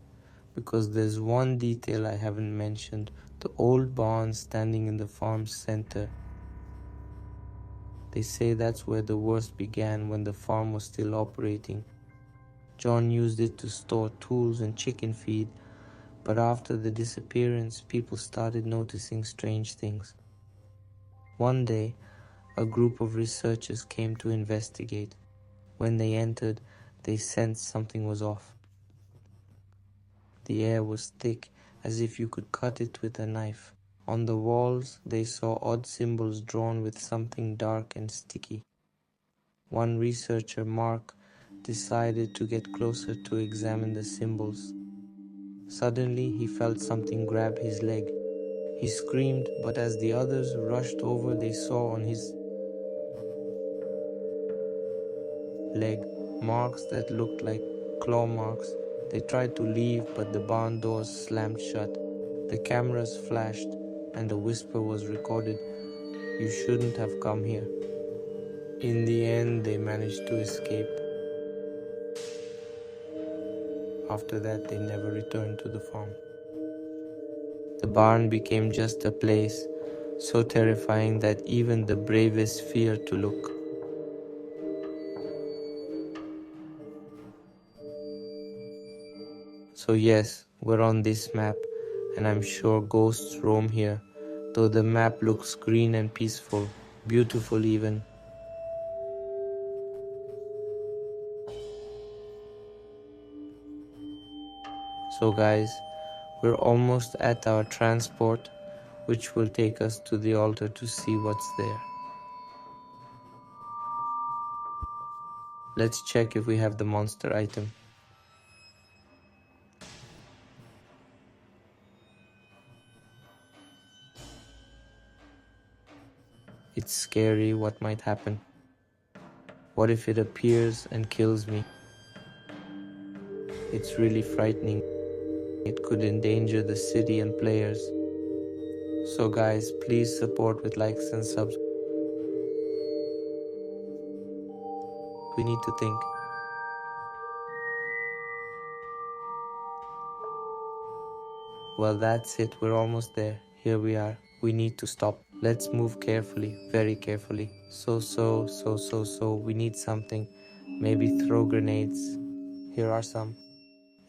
Because there's one detail I haven't mentioned, the old barn standing in the farm's center. They say that's where the worst began, when the farm was still operating. John used it to store tools and chicken feed, but after the disappearance, people started noticing strange things. One day, a group of researchers came to investigate. When they entered, they sensed something was off. The air was thick, as if you could cut it with a knife. On the walls, they saw odd symbols drawn with something dark and sticky. One researcher, Mark, decided to get closer to examine the symbols. Suddenly, he felt something grab his leg. He screamed, but as the others rushed over, they saw on his leg marks that looked like claw marks. They tried to leave, but the barn doors slammed shut. The cameras flashed, and a whisper was recorded: "You shouldn't have come here." In the end, they managed to escape. After that, they never returned to the farm. The barn became just a place, so terrifying that even the bravest feared to look. So yes, we're on this map, and I'm sure ghosts roam here, though the map looks green and peaceful, beautiful even. So guys, we're almost at our transport, which will take us to the altar to see what's there. Let's check if we have the monster item. It's scary what might happen. What if it appears and kills me? It's really frightening. It could endanger the city and players. So guys, please support with likes and subs. We need to think. Well, that's it. We're almost there. Here we are. We need to stop. Let's move carefully, very carefully. So. We need something. Maybe throw grenades. Here are some.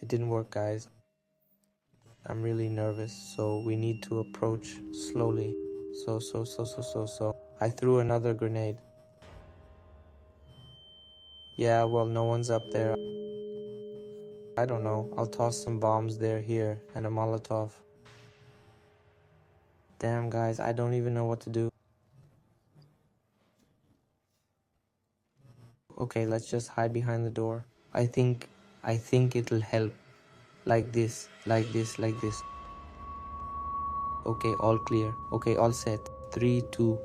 It didn't work, guys. I'm really nervous, so we need to approach slowly. So. I threw another grenade. Yeah, well, no one's up there. I don't know. I'll toss some bombs there, here, and a Molotov. Damn, guys, I don't even know what to do. Okay, let's just hide behind the door. I think it'll help. Like this. Okay, all clear. Okay, all set. 3, 2.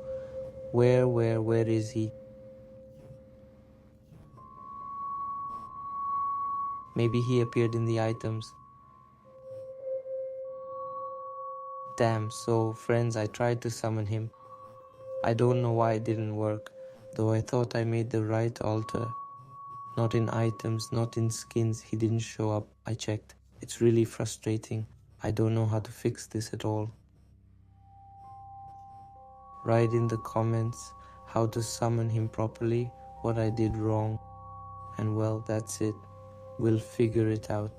Where is he? Maybe he appeared in the items. Damn, so friends, I tried to summon him. I don't know why it didn't work, though I thought I made the right altar. Not in items, not in skins, he didn't show up. I checked. It's really frustrating. I don't know how to fix this at all. Write in the comments how to summon him properly, what I did wrong, and well, that's it. We'll figure it out.